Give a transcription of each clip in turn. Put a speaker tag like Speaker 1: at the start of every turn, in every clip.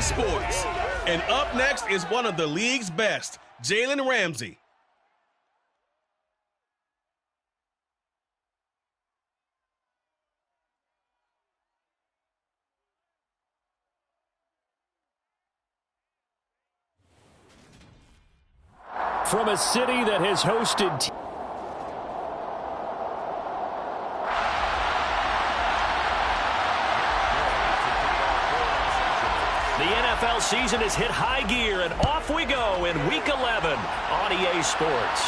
Speaker 1: Sports. And up next is one of the league's best, Jalen Ramsey.
Speaker 2: From a city that has hosted the NFL season has hit high gear, and off we go in Week 11 on EA Sports.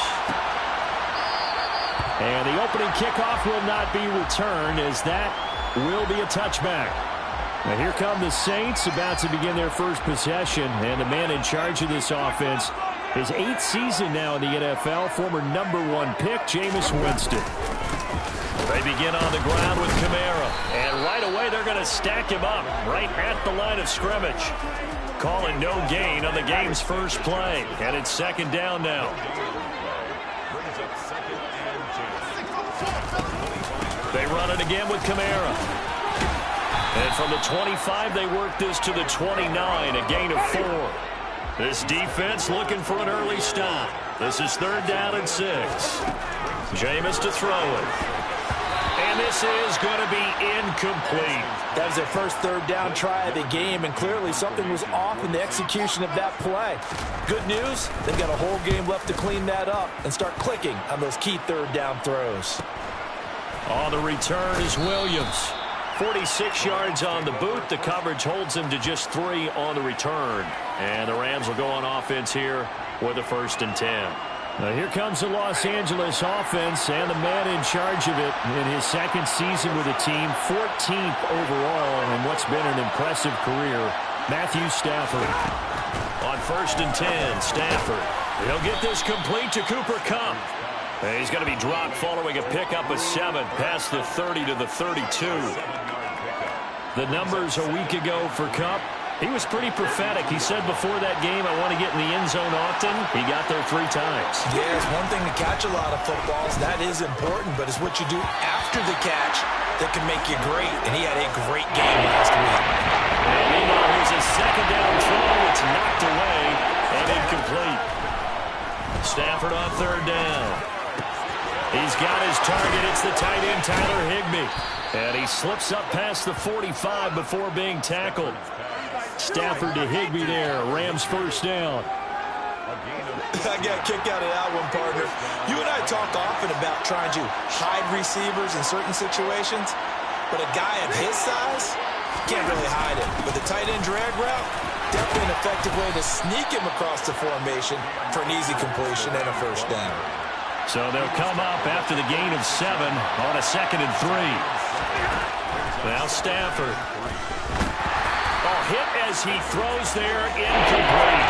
Speaker 2: And the opening kickoff will not be returned, as that will be a touchback. Now here come the Saints, about to begin their first possession, and the man in charge of this offense, his 8th season now in the NFL, former #1 pick, Jameis Winston. They begin on the ground with Kamara, and right away they're going to stack him up right at the line of scrimmage. Calling no gain on the game's first play, and it's 2nd down now. They run it again with Kamara. And from the 25, they work this to the 29, a gain of 4. This defense looking for an early stop. This is 3rd down and 6. Jameis to throw it. And this is going to be incomplete.
Speaker 3: That was their first 3rd down try of the game, and clearly something was off in the execution of that play. Good news, they've got a whole game left to clean that up and start clicking on those key 3rd down throws.
Speaker 2: On the return is Williams. 46 yards on the boot. The coverage holds him to just 3 on the return. And the Rams will go on offense here with a 1st and 10. Now here comes the Los Angeles offense, and the man in charge of it in his 2nd season with the team, 14th overall in what's been an impressive career, Matthew Stafford. On 1st and 10, Stafford. He'll get this complete to Cooper Kupp. And he's going to be dropped following a pickup of 7 past the 30 to the 32. The numbers a week ago for Kupp, he was pretty prophetic. He said before that game, I want to get in the end zone often. He got there 3 times.
Speaker 3: Yeah, it's one thing to catch a lot of footballs. That is important, but it's what you do after the catch that can make you great. And he had a great game last week.
Speaker 2: And meanwhile, here's a 2nd down throw. It's knocked away and incomplete. Stafford on 3rd down. He's got his target. It's the tight end, Tyler Higbee. And he slips up past the 45 before being tackled. Stafford to Higbee there. Rams 1st down.
Speaker 3: I got a kick out of that one, partner. You and I talk often about trying to hide receivers in certain situations, but a guy of his size can't really hide it. But the tight end drag route, definitely an effective way to sneak him across the formation for an easy completion and a 1st down.
Speaker 2: So they'll come up after the gain of 7 on a 2nd and 3. Now Stafford. Oh, hit as he throws there, incomplete.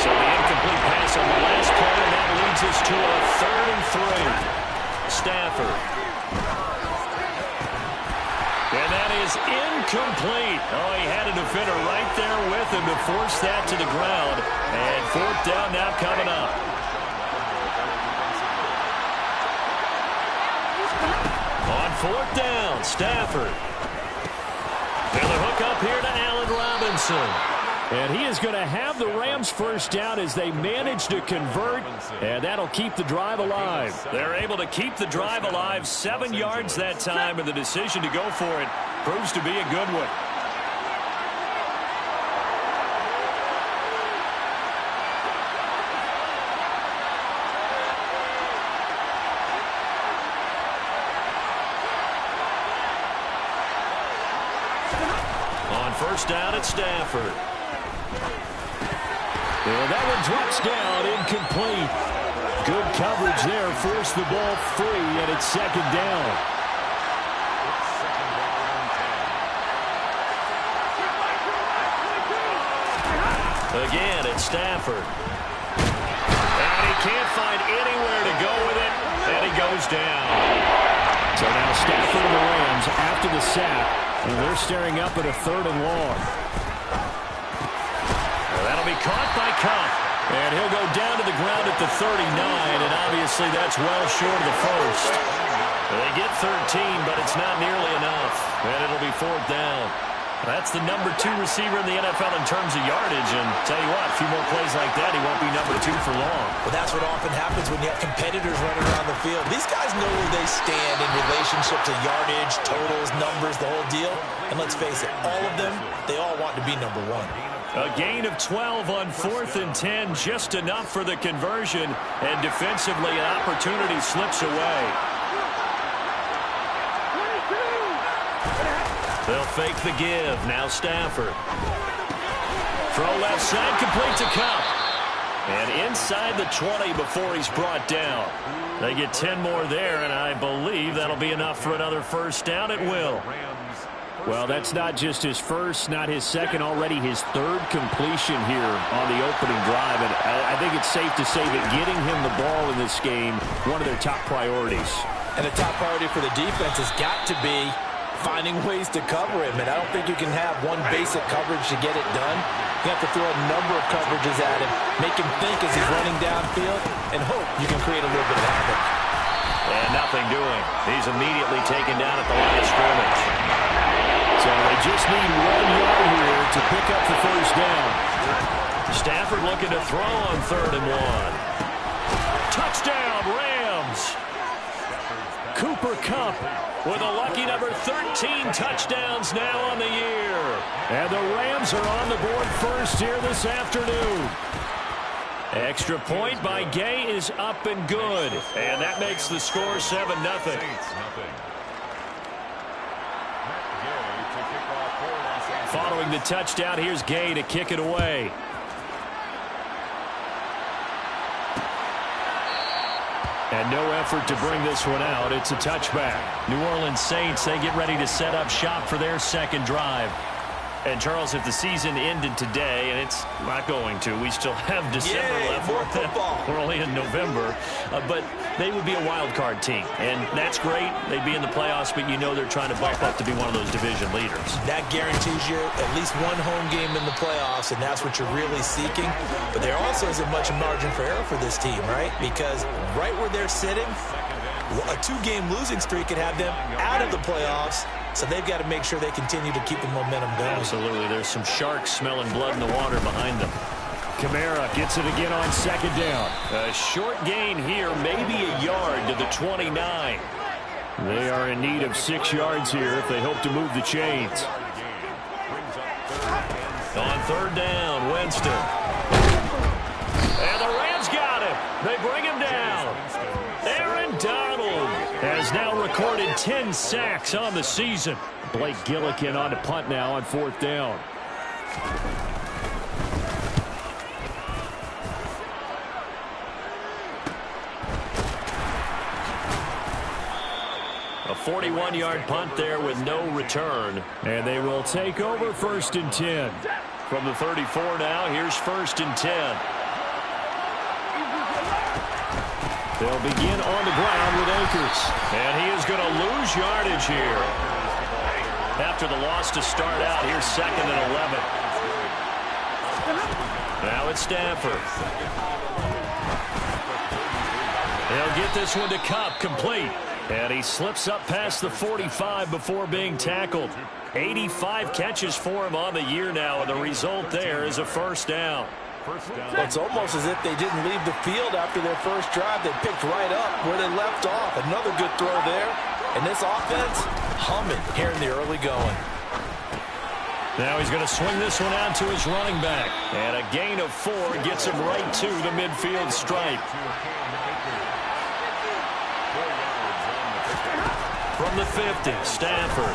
Speaker 2: So the incomplete pass on the last play, and that leads us to a 3rd and 3. Stafford. And that is incomplete. Oh, he had a defender right there with him to force that to the ground. And 4th down now coming up. On 4th down, Stafford. And the hook up here to Allen Robinson. And he is going to have the Rams 1st down as they manage to convert, and that'll keep the drive alive. They're able to keep the drive alive, 7 yards that time, and the decision to go for it proves to be a good one. On 1st down at Stafford. And that one drops down, incomplete. Good coverage there, forced the ball free, and it's 2nd down. Again, it's Stafford. And he can't find anywhere to go with it, and he goes down. So now Stafford and the Rams after the sack, and they're staring up at a 3rd and long. That'll be caught by Kupp. And he'll go down to the ground at the 39, and obviously that's well short of the 1st. They get 13, but it's not nearly enough. And it'll be 4th down. That's the number 2 receiver in the NFL in terms of yardage. And tell you what, a few more plays like that, he won't be number 2 for long.
Speaker 3: Well, that's what often happens when you have competitors running around the field. These guys know where they stand in relationship to yardage, totals, numbers, the whole deal. And let's face it, all of them, they all want to be number 1.
Speaker 2: A gain of 12 on 4th and 10, just enough for the conversion. And defensively, an opportunity slips away. They'll fake the give. Now Stafford. Throw left side, complete to Cup. And inside the 20 before he's brought down. They get 10 more there, and I believe that'll be enough for another first down. It will.
Speaker 4: Well, that's not just his first, not his second, already his 3rd completion here on the opening drive. And I think it's safe to say that getting him the ball in this game, one of their top priorities.
Speaker 3: And the top priority for the defense has got to be finding ways to cover him. And I don't think you can have one basic coverage to get it done. You have to throw a number of coverages at him, make him think as he's running downfield, and hope you can create a little bit of havoc.
Speaker 2: And nothing doing. He's immediately taken down at the line of scrimmage.
Speaker 4: So they just need 1 yard here to pick up the first down.
Speaker 2: Stafford looking to throw on 3rd and 1. Touchdown, Rams! Cooper Kupp with a lucky number 13 touchdowns now on the year.
Speaker 4: And the Rams are on the board first here this afternoon.
Speaker 2: Extra point by Gay is up and good. And that makes the score 7-0. Following the touchdown, here's Gay to kick it away. And no effort to bring this one out. It's a touchback. New Orleans Saints, they get ready to set up shop for their second drive. And, Charles, if the season ended today, and it's not going to, we still have December left.
Speaker 3: More football.
Speaker 2: We're only in November. But they would be a wild card team. And that's great. They'd be in the playoffs, but you know they're trying to bump up to be one of those division leaders.
Speaker 3: That guarantees you at least one home game in the playoffs, and that's what you're really seeking. But there also isn't much margin for error for this team, right? Because right where they're sitting, a 2-game losing streak could have them out of the playoffs. So they've got to make sure they continue to keep the momentum going.
Speaker 2: Absolutely. There's some sharks smelling blood in the water behind them.
Speaker 4: Kamara gets it again on 2nd down.
Speaker 2: A short gain here, maybe a yard to the 29.
Speaker 4: They are in need of 6 yards here if they hope to move the chains.
Speaker 2: On 3rd down, Winston. And the Rams got him. They bring him down. Aaron Donald has now recorded 10 sacks on the season.
Speaker 4: Blake Gillikin on the punt now on 4th down.
Speaker 2: A 41-yard punt there with no return.
Speaker 4: And they will take over 1st and 10.
Speaker 2: From the 34 now, here's 1st and 10.
Speaker 4: They'll begin on the ground with Akers.
Speaker 2: And he is going to lose yardage here. After the loss to start out, here's 2nd and 11. Now it's Stafford. They'll get this one to Kupp, complete. And he slips up past the 45 before being tackled. 85 catches for him on the year now, and the result there is a first down.
Speaker 3: Well, it's almost as if they didn't leave the field after their first drive. They picked right up where they left off. Another good throw there. And this offense humming here in the early going.
Speaker 2: Now he's going to swing this one out to his running back. And a gain of 4 gets him right to the midfield stripe. From the 50, Stafford.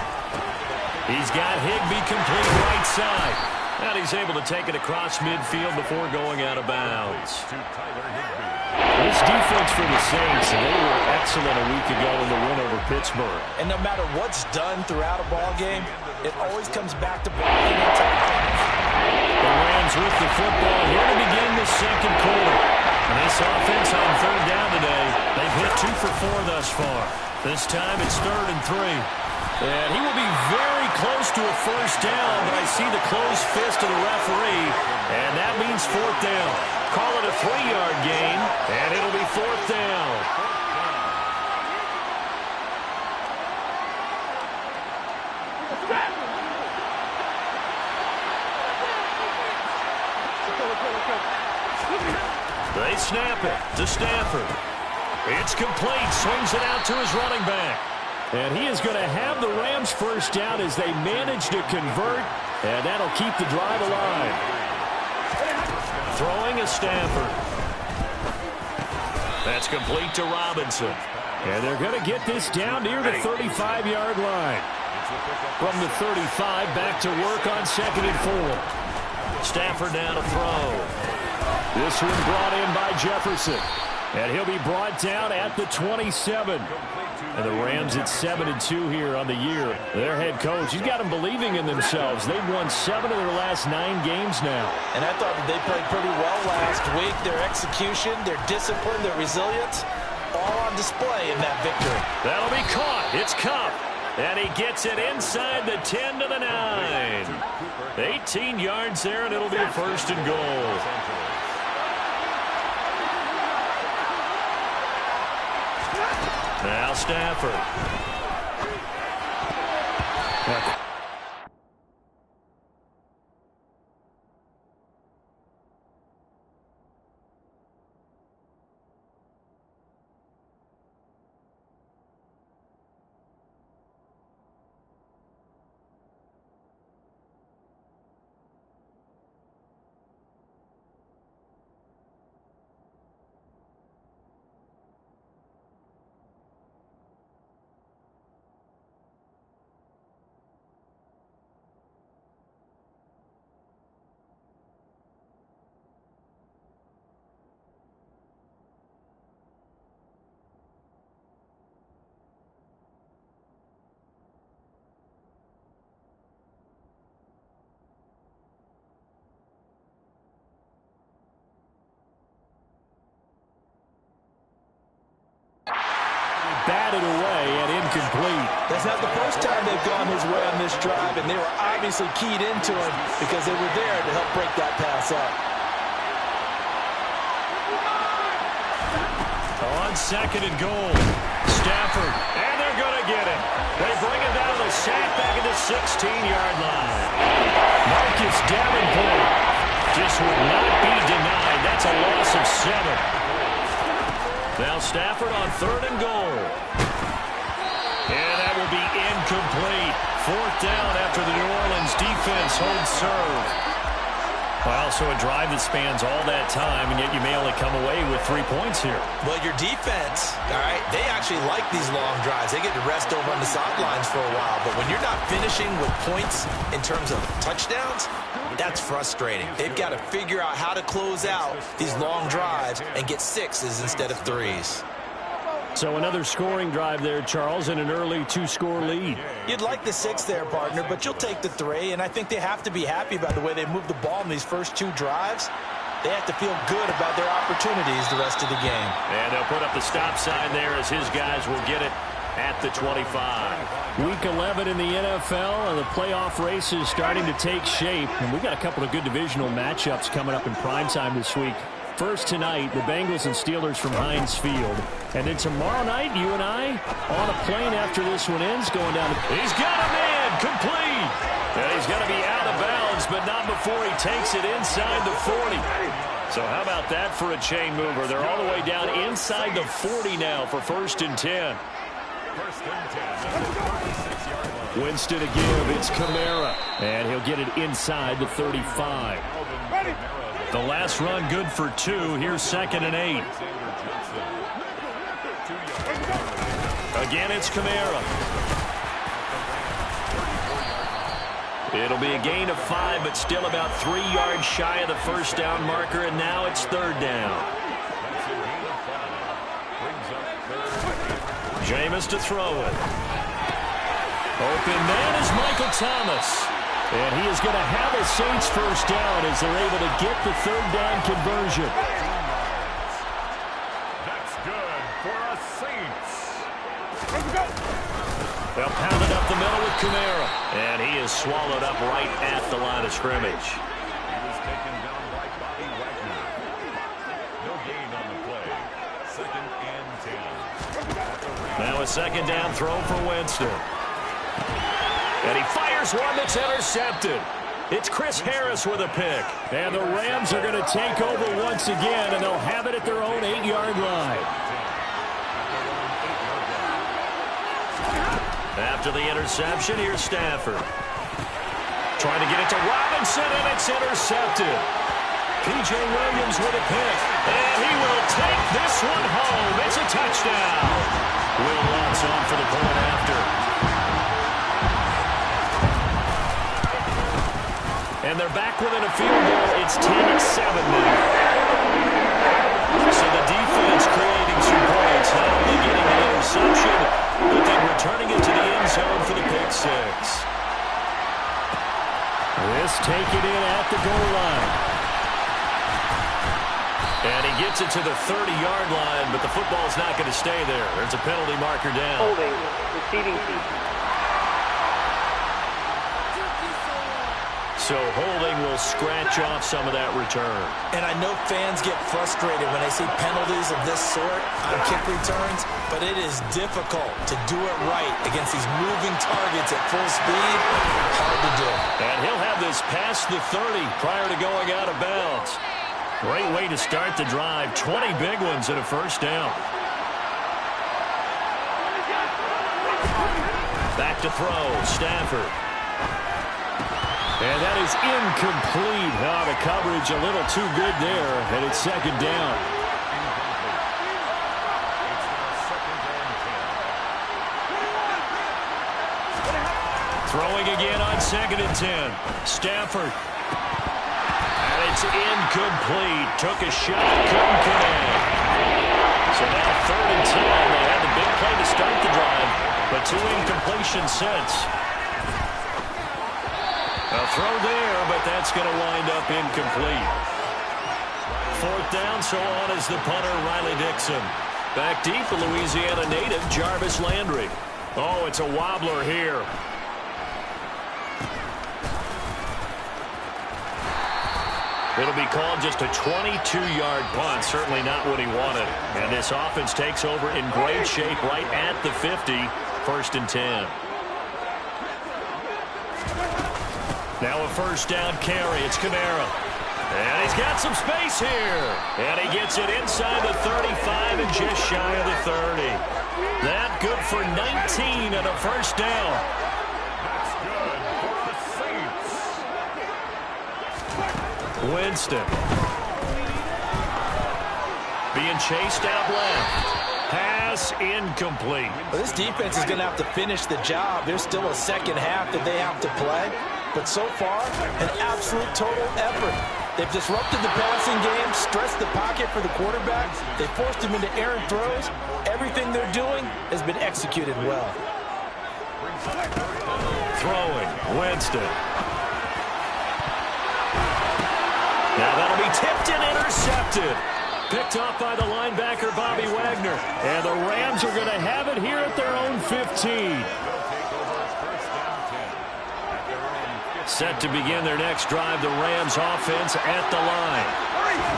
Speaker 2: He's got Higbee complete right side. And he's able to take it across midfield before going out of bounds.
Speaker 4: This defense for the Saints, they were excellent a week ago in the win over Pittsburgh.
Speaker 3: And no matter what's done throughout a ball game, it always comes back to blocking and tackling.
Speaker 2: The Rams with the football here to begin the second quarter. And this offense on 3rd down today, they've hit 2 for 4 thus far. This time it's 3rd and 3. And he will be very close to a first down, but I see the closed fist of the referee, and that means 4th down. Call it a 3-yard gain, and it'll be 4th down. They snap it to Stafford. It's complete. Swings it out to his running back.
Speaker 4: And he is going to have the Rams first down as they manage to convert, and that'll keep the drive alive.
Speaker 2: Throwing is Stafford. That's complete to Robinson.
Speaker 4: And they're going to get this down near the 35-yard line. From the 35, back to work on 2nd and 4.
Speaker 2: Stafford now to throw.
Speaker 4: This one brought in by Jefferson. And he'll be brought down at the 27. And the Rams at 7-2 here on the year. Their head coach, he's got them believing in themselves. They've won 7 of their last 9 games now.
Speaker 3: And I thought that they played pretty well last week. Their execution, their discipline, their resilience, all on display in that victory.
Speaker 2: That'll be caught. It's Kupp. And he gets it inside the 10 to the 9. 18 yards there, and it'll be a 1st and goal. Now Stafford.
Speaker 4: Batted away and incomplete.
Speaker 3: That's not the first time they've gone his way on this drive, and they were obviously keyed into him because they were there to help break that pass up.
Speaker 2: On 2nd and goal, Stafford, and they're going to get it. They bring him down the sack back at the 16-yard line. Marcus Davenport just would not be denied. That's a loss of 7. Now Stafford on 3rd and goal. And that will be incomplete. 4th down after the New Orleans defense holds serve. Well, so a drive that spans all that time, and yet you may only come away with 3 points here.
Speaker 3: Well, your defense, all right, they actually like these long drives. They get to rest over on the sidelines for a while. But when you're not finishing with points in terms of touchdowns, that's frustrating. They've got to figure out how to close out these long drives and get 6s instead of 3s.
Speaker 4: So another scoring drive there, Charles, and an early 2-score lead.
Speaker 3: You'd like the 6 there, partner, but you'll take the 3, and I think they have to be happy about the way they moved the ball in these first 2 drives. They have to feel good about their opportunities the rest of the game.
Speaker 2: And they'll put up the stop sign there as his guys will get it at the 25.
Speaker 4: Week 11 in the NFL, and the playoff race is starting to take shape. And we've got a couple of good divisional matchups coming up in primetime this week. First tonight, the Bengals and Steelers from Heinz Field. And then tomorrow night, you and I on a plane after this one ends going down to...
Speaker 2: He's got him in, complete. And he's going to be out of bounds, but not before he takes it inside the 40. So how about that for a chain mover? They're all the way down inside the 40 now for 1st and 10. Winston to give. It's Kamara.
Speaker 4: And he'll get it inside the 35.
Speaker 2: The last run good for 2. Here's 2nd and 8. Again, it's Kamara. It'll be a gain of 5, but still about 3 yards shy of the 1st down marker, and now it's 3rd down. Jameis to throw it. Open man is Michael Thomas.
Speaker 4: And he is going to have a Saints first down as they're able to get the 3rd down conversion.
Speaker 5: That's good for us Saints. Let's go.
Speaker 2: They'll pound it up the middle with Kamara. And he is swallowed up right at the line of scrimmage.
Speaker 5: He was taken down by Bobby Wagner. No gain on the play. 2nd and 10.
Speaker 2: Now a 2nd down throw for Winston. And he fires one that's intercepted. It's Chris Harris with a pick.
Speaker 4: And the Rams are going to take over once again, and they'll have it at their own 8-yard line.
Speaker 2: After the interception, here's Stafford. Trying to get it to Robinson, and it's intercepted. P.J. Williams with a pick. And he will take this one home. It's a touchdown. Will Lutz on for the point after. And they're back within a field goal. It's 10-7 now. So the defense creating some points, not only getting the interception, but then returning it to the end zone for the pick six.
Speaker 4: This taken in at the goal line.
Speaker 2: And he gets it to the 30-yard line, but the football's not going to stay there. There's a penalty marker down.
Speaker 6: Holding, receiving team.
Speaker 2: So holding will scratch off some of that return.
Speaker 3: And I know fans get frustrated when they see penalties of this sort on kick returns, but it is difficult to do it right against these moving targets at full speed. Hard to do.
Speaker 2: And he'll have this past the 30 prior to going out of bounds. Great way to start the drive. 20 big ones and a first down. Back to throw. Stafford.
Speaker 4: And that is incomplete. Oh, the coverage a little too good there, and it's second down.
Speaker 2: Throwing again on 2nd and 10. Stafford. And it's incomplete. Took a shot, couldn't connect. So now 3rd and 10. They had the big play to start the drive, but 2 incompletions since. A throw there, but that's going to wind up incomplete. 4th down, so on is the punter, Riley Dixon. Back deep, the Louisiana native, Jarvis Landry. Oh, it's a wobbler here. It'll be called just a 22-yard punt. Certainly not what he wanted. And this offense takes over in great shape right at the 50. 1st and 10. Now a first down carry. It's Kamara. And he's got some space here. And he gets it inside the 35 and just shy of the 30. That good for 19 and a first down.
Speaker 5: That's good for the Saints.
Speaker 2: Winston. Being chased out left. Pass incomplete.
Speaker 3: Well, this defense is going to have to finish the job. There's still a second half that they have to play. But so far, an absolute total effort. They've disrupted the passing game, stressed the pocket for the quarterback. They forced him into errant throws. Everything they're doing has been executed well.
Speaker 2: Throwing. Winston. Now that'll be tipped and intercepted. Picked off by the linebacker, Bobby Wagner. And the Rams are going to have it here at their own 15. Set to begin their next drive, the Rams offense at the line.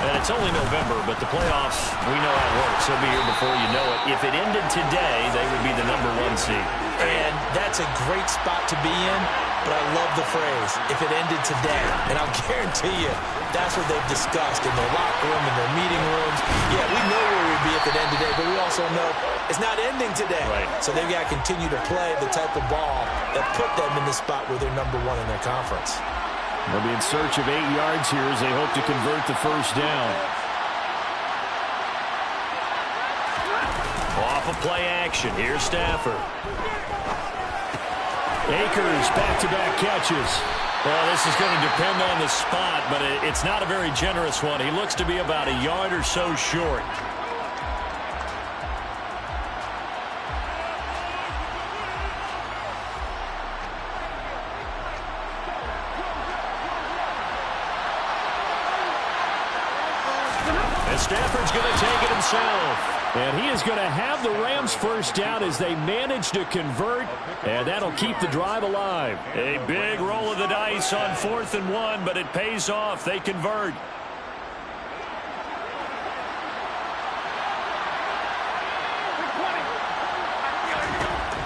Speaker 2: And it's only November, but the playoffs, we know how it works. They'll be here before you know it. If it ended today, they would be the #1 seed.
Speaker 3: And that's a great spot to be in, but I love the phrase, if it ended today. And I'll guarantee you, that's what they've discussed in their locker room, in their meeting rooms. Yeah, we know where we'd be if it ended today, but we also know it's not ending today.
Speaker 2: Right.
Speaker 3: So they've got to continue to play the type of ball that put them in the spot where they're #1 in their conference.
Speaker 4: They'll be in search of 8 yards here as they hope to convert the first down.
Speaker 2: Off of play action, here's Stafford.
Speaker 4: Akers back-to-back catches.
Speaker 2: Well, this is going to depend on the spot, but it's not a very generous one. He looks to be about a yard or so short. And Stafford's going to take it himself.
Speaker 4: And he is going to have the Rams first down as they manage to convert, and that'll keep the drive alive.
Speaker 2: A big roll of the dice on 4th and 1, but it pays off. They convert.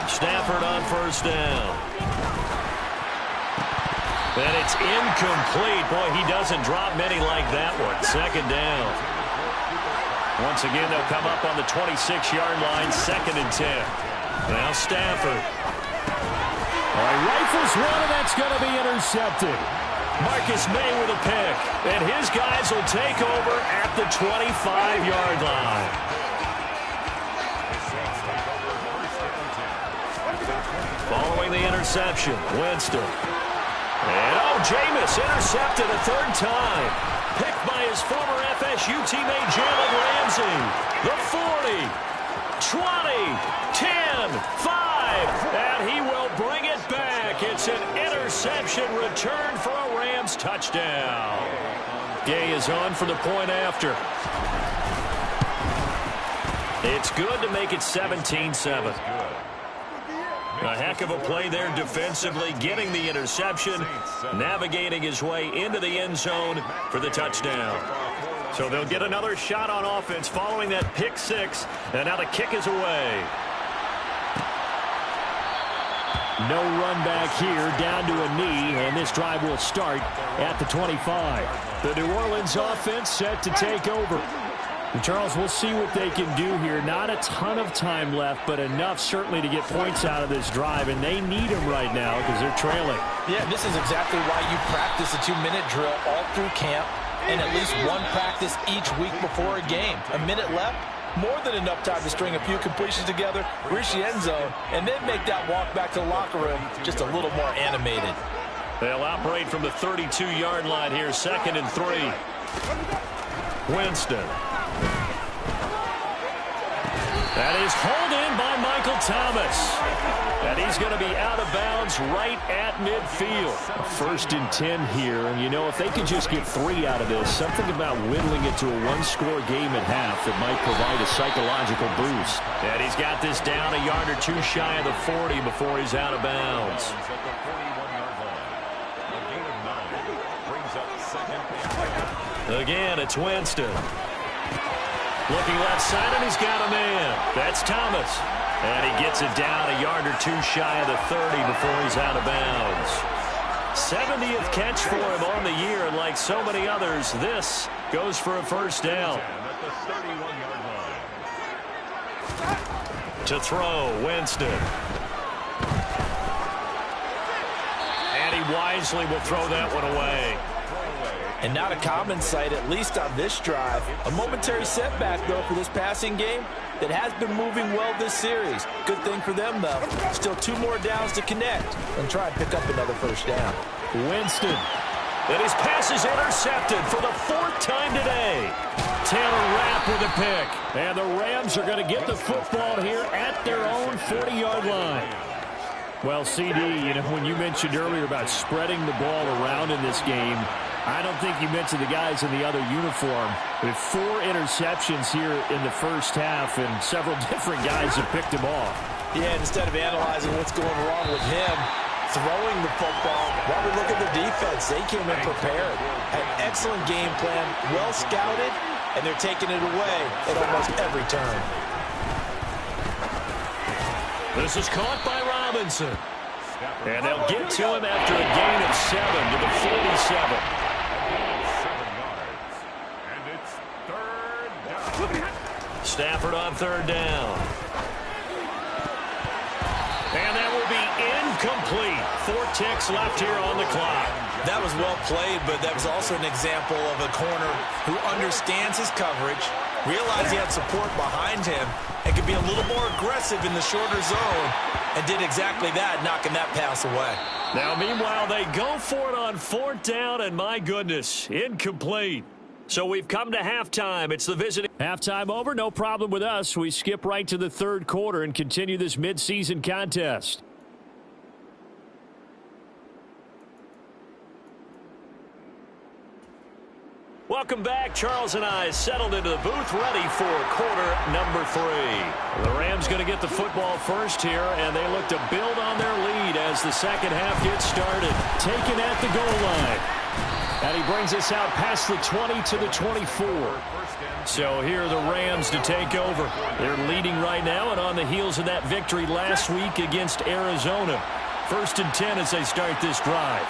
Speaker 2: Stafford on first down. And it's incomplete. Boy, he doesn't drop many like that one. Second down. Once again, they'll come up on the 26-yard line, 2nd and 10. Now Stafford.
Speaker 4: All right, rifles one, and that's going to be intercepted.
Speaker 2: Marcus May with a pick. And his guys will take over at the 25-yard line. Following the interception, Winston. And, Jameis intercepted a 3rd time. Picked by his former FSU teammate Jalen Ramsey. The 40, 20, 10, 5, and he will bring it back. It's an interception return for a Rams touchdown. Gay is on for the point after. It's good to make it 17-7. A heck of a play there defensively, getting the interception, navigating his way into the end zone for the touchdown. So they'll get another shot on offense following that pick 6, and now the kick is away.
Speaker 4: No run back here, down to a knee, and this drive will start at the 25. The New Orleans offense set to take over. And Charles, we'll see what they can do here. Not a ton of time left, but enough certainly to get points out of this drive, and they need them right now because they're trailing.
Speaker 3: Yeah, this is exactly why you practice a 2-minute drill all through camp and at least one practice each week before a game. A minute left, more than enough time to string a few completions together, reach the end zone, and then make that walk back to the locker room just a little more animated.
Speaker 2: They'll operate from the 32-yard line here, 2nd and 3. Winston. That is hauled in by Michael Thomas. And he's going to be out of bounds right at midfield. 1st and 10 here. And, you know, if they could just get 3 out of this, something about whittling it to a 1-score game at half that might provide a psychological boost. And he's got this down a yard or 2 shy of the 40 before he's out of bounds. Again, it's Winston. Looking left side, and he's got a man. That's Thomas. And he gets it down a yard or 2 shy of the 30 before he's out of bounds. 70th catch for him on the year, and like so many others, this goes for a 1st down. To throw, Winston. And he wisely will throw that one away.
Speaker 3: And not a common sight, at least on this drive. A momentary setback, though, for this passing game that has been moving well this series. Good thing for them, though. Still 2 more downs to connect and try and pick up another 1st down.
Speaker 4: Winston.
Speaker 2: And his pass is intercepted for the 4th time today. Taylor Rapp with a pick. And the Rams are going to get the football here at their own 40-yard line.
Speaker 4: Well, CD, you know, when you mentioned earlier about spreading the ball around in this game, I don't think you mentioned the guys in the other uniform. With 4 interceptions here in the 1st half, and several different guys have picked him off.
Speaker 3: Yeah, instead of analyzing what's going wrong with him, throwing the football, while we look at the defense, they came in prepared. Had excellent game plan, well scouted, and they're taking it away at almost every turn.
Speaker 2: This is caught by Robinson. And they'll get to him after a gain of 7 to the 47. Stafford on 3rd down. And that will be incomplete. 4 ticks left here on the clock.
Speaker 3: That was well played, but that was also an example of a corner who understands his coverage, realized he had support behind him, and could be a little more aggressive in the shorter zone, and did exactly that, knocking that pass away.
Speaker 2: Now, meanwhile, they go for it on 4th down, and my goodness, incomplete. So we've come to halftime. It's the visiting.
Speaker 4: Halftime over, no problem with us. We skip right to the 3rd quarter and continue this midseason contest.
Speaker 2: Welcome back. Charles and I settled into the booth, ready for quarter number 3. The Rams going to get the football first here, and they look to build on their lead as the 2nd half gets started. Taken at the goal line. And he brings us out past the 20 to the 24. So here are the Rams to take over. They're leading right now and on the heels of that victory last week against Arizona. 1st and 10 as they start this drive.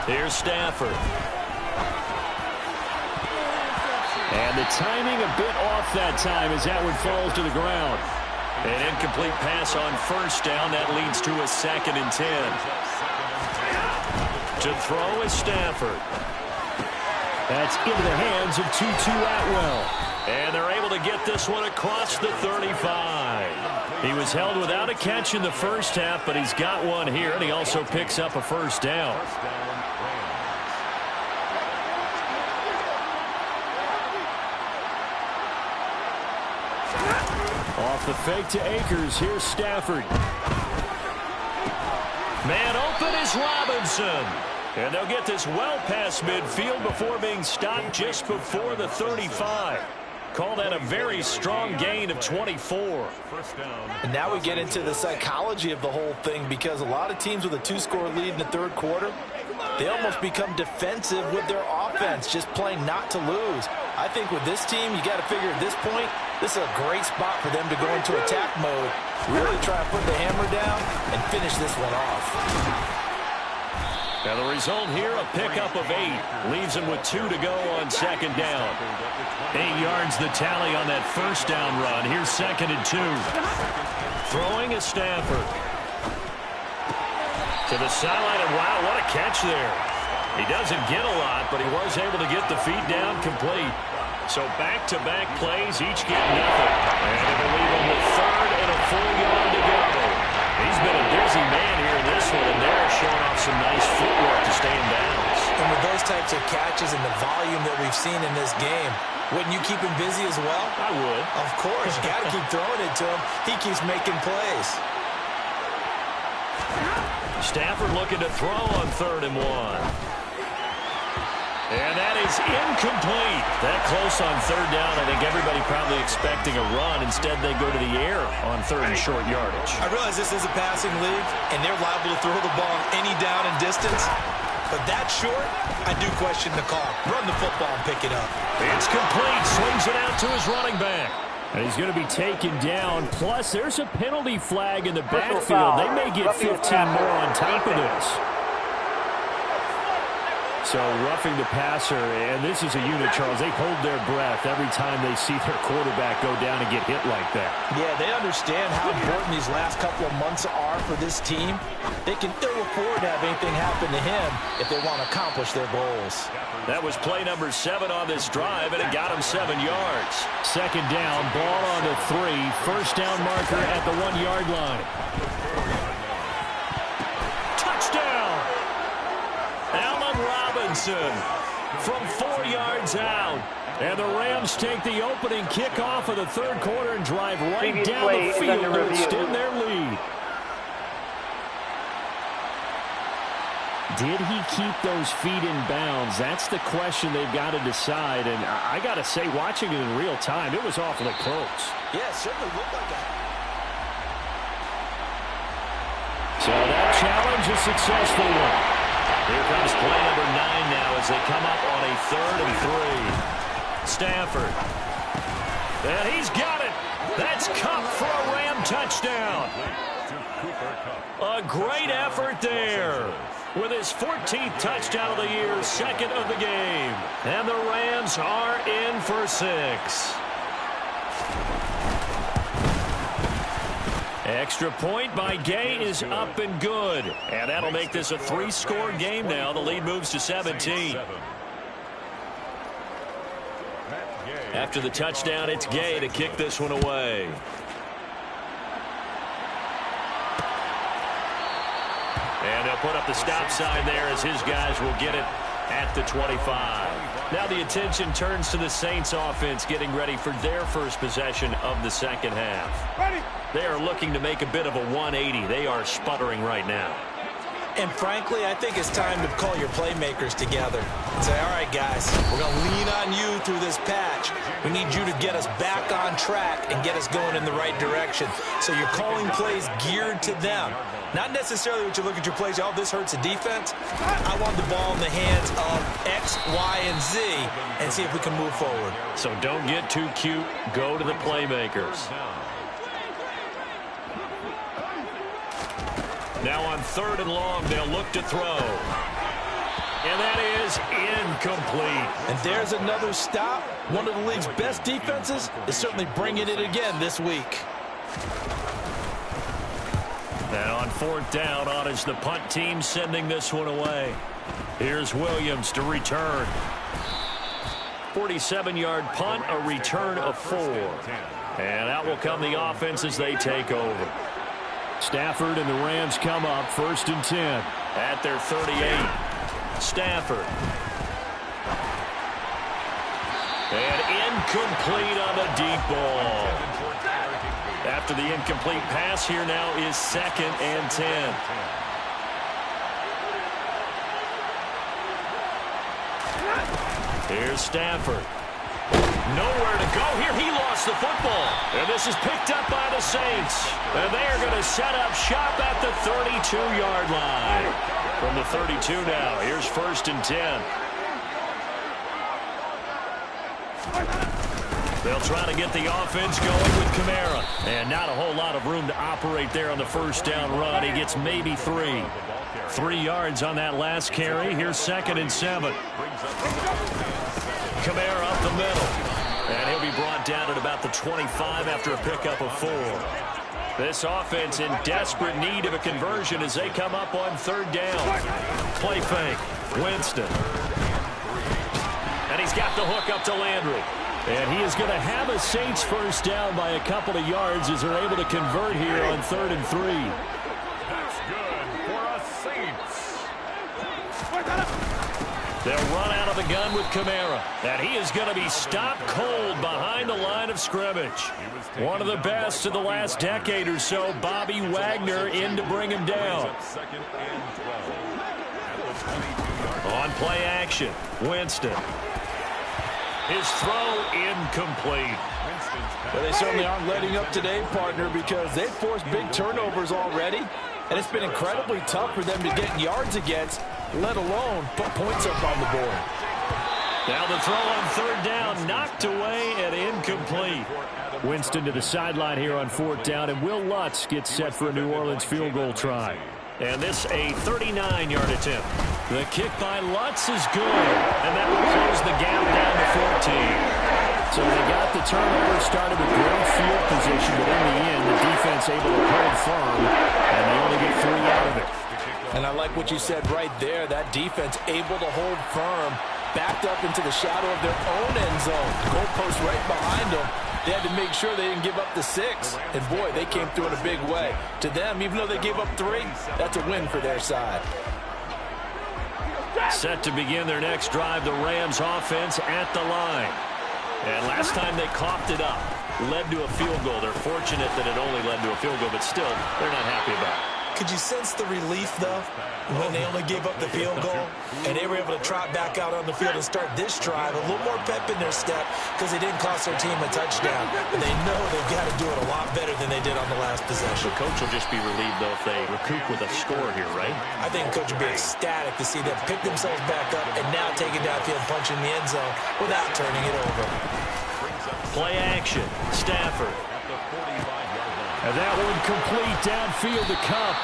Speaker 2: Here's Stafford. And the timing a bit off that time as that one falls to the ground. An incomplete pass on first down. That leads to a 2nd and 10. To throw is Stafford.
Speaker 4: That's into the hands of Tutu Atwell.
Speaker 2: And they're able to get this one across the 35. He was held without a catch in the first half, but he's got one here, and he also picks up a first down.
Speaker 4: Off the fake to Akers. Here's Stafford.
Speaker 2: Man open is Robinson. And they'll get this well past midfield before being stopped just before the 35. Call that a very strong gain of 24.
Speaker 3: And now we get into the psychology of the whole thing, because a lot of teams with a 2-score lead in the third quarter, they almost become defensive with their offense, just playing not to lose. I think with this team, you got to figure at this point, this is a great spot for them to go into attack mode, really try to put the hammer down and finish this one off.
Speaker 2: Now the result here, a pickup of 8. Leaves him with 2 to go on 2nd down. 8 yards the tally on that first down run. Here's 2nd and 2. Throwing is Stafford. To the sideline, and wow, what a catch there. He doesn't get a lot, but he was able to get the feet down complete. So back-to-back plays, each get nothing. And it'll leave him with 3rd and a full yard to go. He's been a busy man here in this one, and they're showing off some nice footwork to stay in bounds.
Speaker 3: And with those types of catches and the volume that we've seen in this game, wouldn't you keep him busy as well?
Speaker 2: I would.
Speaker 3: Of course. You got to keep throwing it to him. He keeps making plays.
Speaker 2: Stafford looking to throw on 3rd and 1. And that is incomplete. That close on 3rd down. I think everybody probably expecting a run. Instead, they go to the air on 3rd and short yardage.
Speaker 3: I realize this is a passing league, and they're liable to throw the ball any down and distance. But that short, I do question the call. Run the football and pick it up.
Speaker 2: It's complete. Swings it out to his running back.
Speaker 4: And he's going to be taken down. Plus, there's a penalty flag in the backfield. They may get 15 more on top of this. So roughing the passer, and this is a unit, Charles. They hold their breath every time they see their quarterback go down and get hit like that.
Speaker 3: Yeah, they understand how important these last couple of months are for this team. They can ill afford to have anything happen to him if they want to accomplish their goals.
Speaker 2: That was play number 7 on this drive, and it got him 7 yards.
Speaker 4: 2nd down, ball on the 3. First down marker at the 1-yard line.
Speaker 2: Touchdown! Allen Robinson from 4 yards out. And the Rams take the opening kickoff of the third quarter and drive right down the field to extend their lead.
Speaker 4: Did he keep those feet in bounds? That's the question they've got to decide. And I got to say, watching it in real time, it was awfully close.
Speaker 3: Yeah, it certainly looked like that.
Speaker 4: So that challenge is successful one.
Speaker 2: Here comes play number 9 now as they come up on a 3rd and 3. Stafford. And he's got it. That's Cup for a Ram touchdown. A great effort there. With his 14th touchdown of the year, 2nd of the game. And the Rams are in for 6. Extra point by Gay is up and good. And that'll make this a 3-score game now. The lead moves to 17. After the touchdown, it's Gay to kick this one away. And they'll put up the stop sign there as his guys will get it at the 25. Now the attention turns to the Saints offense getting ready for their first possession of the second half. They are looking to make a bit of a 180. They are sputtering right now.
Speaker 3: And frankly, I think it's time to call your playmakers together and say, all right, guys, we're going to lean on you through this patch. We need you to get us back on track and get us going in the right direction. So you're calling plays geared to them. Not necessarily what you look at your plays, oh, this hurts the defense. I want the ball in the hands of X, Y, and Z and see if we can move forward.
Speaker 2: So don't get too cute. Go to the playmakers. Now on 3rd and long, they'll look to throw. And that is incomplete.
Speaker 3: And there's another stop. One of the league's best defenses is certainly bringing it again this week.
Speaker 2: And on fourth down, on is the punt team sending this one away. Here's Williams to return. 47-yard punt, a return of 4. And out will come the offense as they take over.
Speaker 4: Stafford and the Rams come up 1st and 10.
Speaker 2: At their 38. Stafford. And incomplete on the deep ball. After the incomplete pass, here now is 2nd and 10. Here's Stafford. Nowhere to go here. He lost the football. And this is picked up by the Saints. And they are going to set up shop at the 32-yard line. From the 32 now, here's 1st and 10. They'll try to get the offense going with Kamara. And not a whole lot of room to operate there on the first down run. He gets maybe 3. 3 yards on that last carry. Here's 2nd and 7. Kamara up the middle. And he'll be brought down at about the 25 after a pickup of 4. This offense in desperate need of a conversion as they come up on 3rd down. Play fake. Winston. And he's got the hook up to Landry. And he is going to have a Saints first down by a couple of yards as they're able to convert here on 3rd and 3.
Speaker 5: That's good for a Saints.
Speaker 2: They'll run out of the gun with Kamara. And he is going to be stopped cold behind the line of scrimmage. One of the best of the last decade or so, Bobby Wagner in to bring him down. On play action, Winston. His throw incomplete.
Speaker 3: Well, they certainly aren't letting up today, partner, because they've forced big turnovers already. And it's been incredibly tough for them to get yards against, let alone put points up on the board.
Speaker 2: Now the throw on 3rd down, knocked away and incomplete.
Speaker 4: Winston to the sideline here on 4th down, and Will Lutz gets set for a New Orleans field goal try.
Speaker 2: And this a 39-yard attempt. The kick by Lutz is good, and that will close the gap down to 14.
Speaker 4: So they got the turnover, started with great field position, but in the end, the defense able to hold firm, and they only get 3 out of it.
Speaker 3: And I like what you said right there. That defense able to hold firm, backed up into the shadow of their own end zone. Goalpost right behind them. They had to make sure they didn't give up the 6. And, boy, they came through in a big way. To them, even though they gave up 3, that's a win for their side.
Speaker 2: Set to begin their next drive, the Rams offense at the line. And last time they coughed it up, led to a field goal. They're fortunate that it only led to a field goal, but still, they're not happy about it.
Speaker 3: Could you sense the relief, though, when they only gave up the field goal and they were able to trot back out on the field and start this drive, a little more pep in their step because they didn't cost their team a touchdown. But they know they've got to do it a lot better than they did on the last possession.
Speaker 2: The coach will just be relieved, though, if they recoup with a score here, right?
Speaker 3: I think the coach will be ecstatic to see them pick themselves back up and now take it downfield, punch in the end zone without turning it over.
Speaker 2: Play action, Stafford.
Speaker 4: And that one complete downfield to Cup.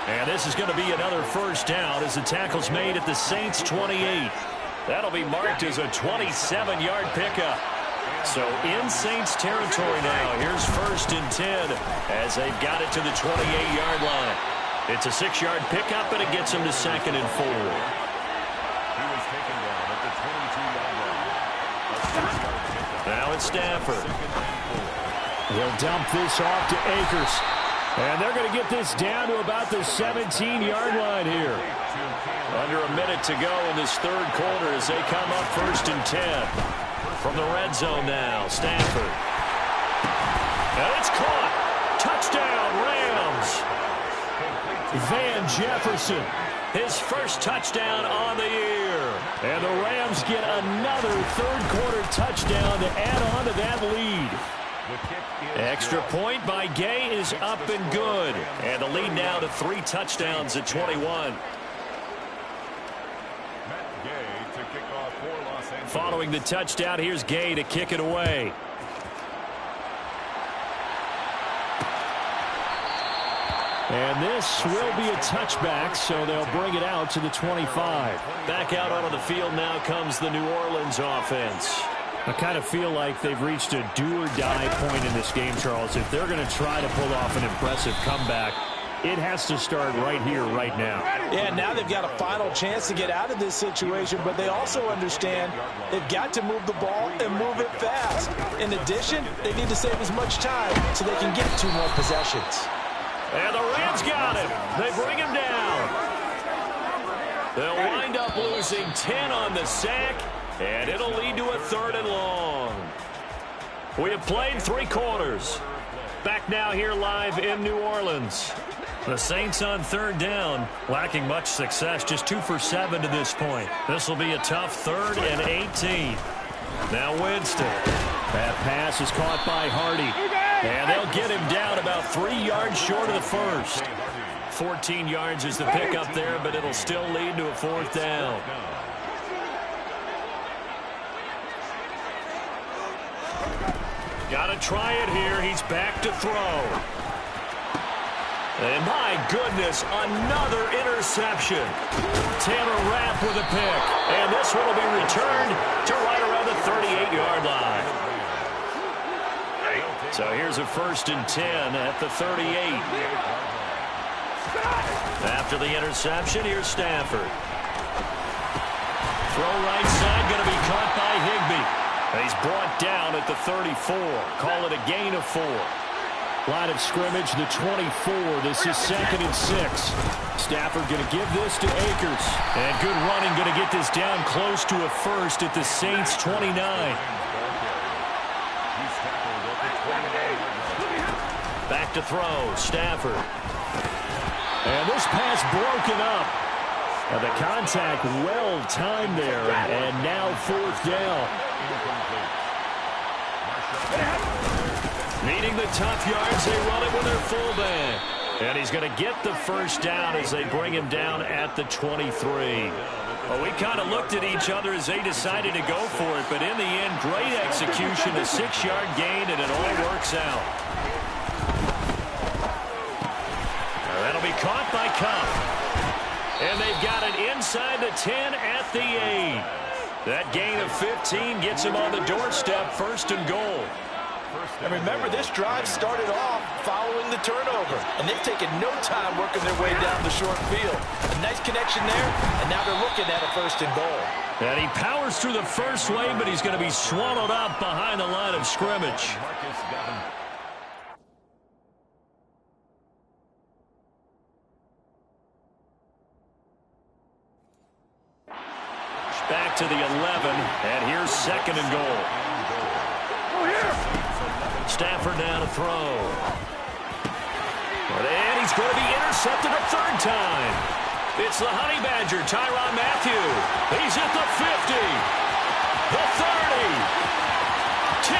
Speaker 2: And this is going to be another first down as the tackle's made at the Saints 28. That'll be marked as a 27-yard pickup. So in Saints territory now, here's 1st and 10 as they've got it to the 28-yard line. It's a 6-yard pickup, and it gets them to 2nd and 4.
Speaker 5: He was taken down at the 22-yard line.
Speaker 2: Now it's Stafford.
Speaker 4: He'll dump this off to Akers. And they're going to get this down to about the 17-yard line here.
Speaker 2: Under a minute to go in this 3rd quarter as they come up 1st and 10. From the red zone now, Stafford. And it's caught. Touchdown, Rams.
Speaker 4: Van Jefferson.
Speaker 2: His first touchdown on the year.
Speaker 4: And the Rams get another 3rd quarter touchdown to add on to that lead.
Speaker 2: Extra point by Gay is up and good. And the lead now to 3 touchdowns at 21. Following the touchdown, here's Gay to kick it away.
Speaker 4: And this will be a touchback, so they'll bring it out to the 25.
Speaker 2: Back out onto the field now comes the New Orleans offense.
Speaker 4: I kind of feel like they've reached a do-or-die point in this game, Charles. If they're going to try to pull off an impressive comeback, it has to start right here, right now.
Speaker 3: Yeah, now they've got a final chance to get out of this situation, but they also understand they've got to move the ball and move it fast. In addition, they need to save as much time so they can get 2 more possessions.
Speaker 2: And the Rams got him. They bring him down. They'll wind up losing 10 on the sack, and it'll lead to a 3rd and long. We have played 3 quarters. Back now here live in New Orleans.
Speaker 6: The Saints on 3rd down, lacking much success, just 2 for 7 to this point. This will be a tough 3rd and 18. Now Winston.
Speaker 4: That pass is caught by Hardy.
Speaker 2: And they'll get him down about 3 yards short of the first. 14 yards is the pickup there, but it'll still lead to a 4th down. Got to try it here. He's back to throw. And my goodness, another interception. Tanner Rapp with a pick. And this one will be returned to right around the 38-yard line. So here's a 1st and 10 at the 38. After the interception, here's Stafford. Throw right side, going to be caught by Higbee. He's brought down at the 34. Call it a gain of 4.
Speaker 4: Line of scrimmage, the 24. This is 2nd and 6. Stafford going to give this to Akers.
Speaker 2: And good running, going to get this down close to a 1st at the Saints' 29. Back to throw, Stafford.
Speaker 4: And this pass broken up. The contact well timed there, and now 4th down.
Speaker 2: Needing the tough yards, they run it with their fullback. And he's going to get the 1st down as they bring him down at the 23. Well, we kind of looked at each other as they decided to go for it, but in the end, great execution, a 6-yard gain, and it all works out. That'll be caught by Kupp. And they've got it inside the 10 at the 8. That gain of 15 gets him on the doorstep, 1st and goal.
Speaker 3: And remember, this drive started off following the turnover, and they've taken no time working their way down the short field. A nice connection there, and now they're looking at a 1st and goal.
Speaker 2: And he powers through the first wave, but he's going to be swallowed up behind the line of scrimmage. Back to the 11, and here's 2nd and goal. Stafford down to throw. And he's going to be intercepted a 3rd time. It's the Honey Badger, Tyrann Mathieu. He's at the 50, the 30, 10.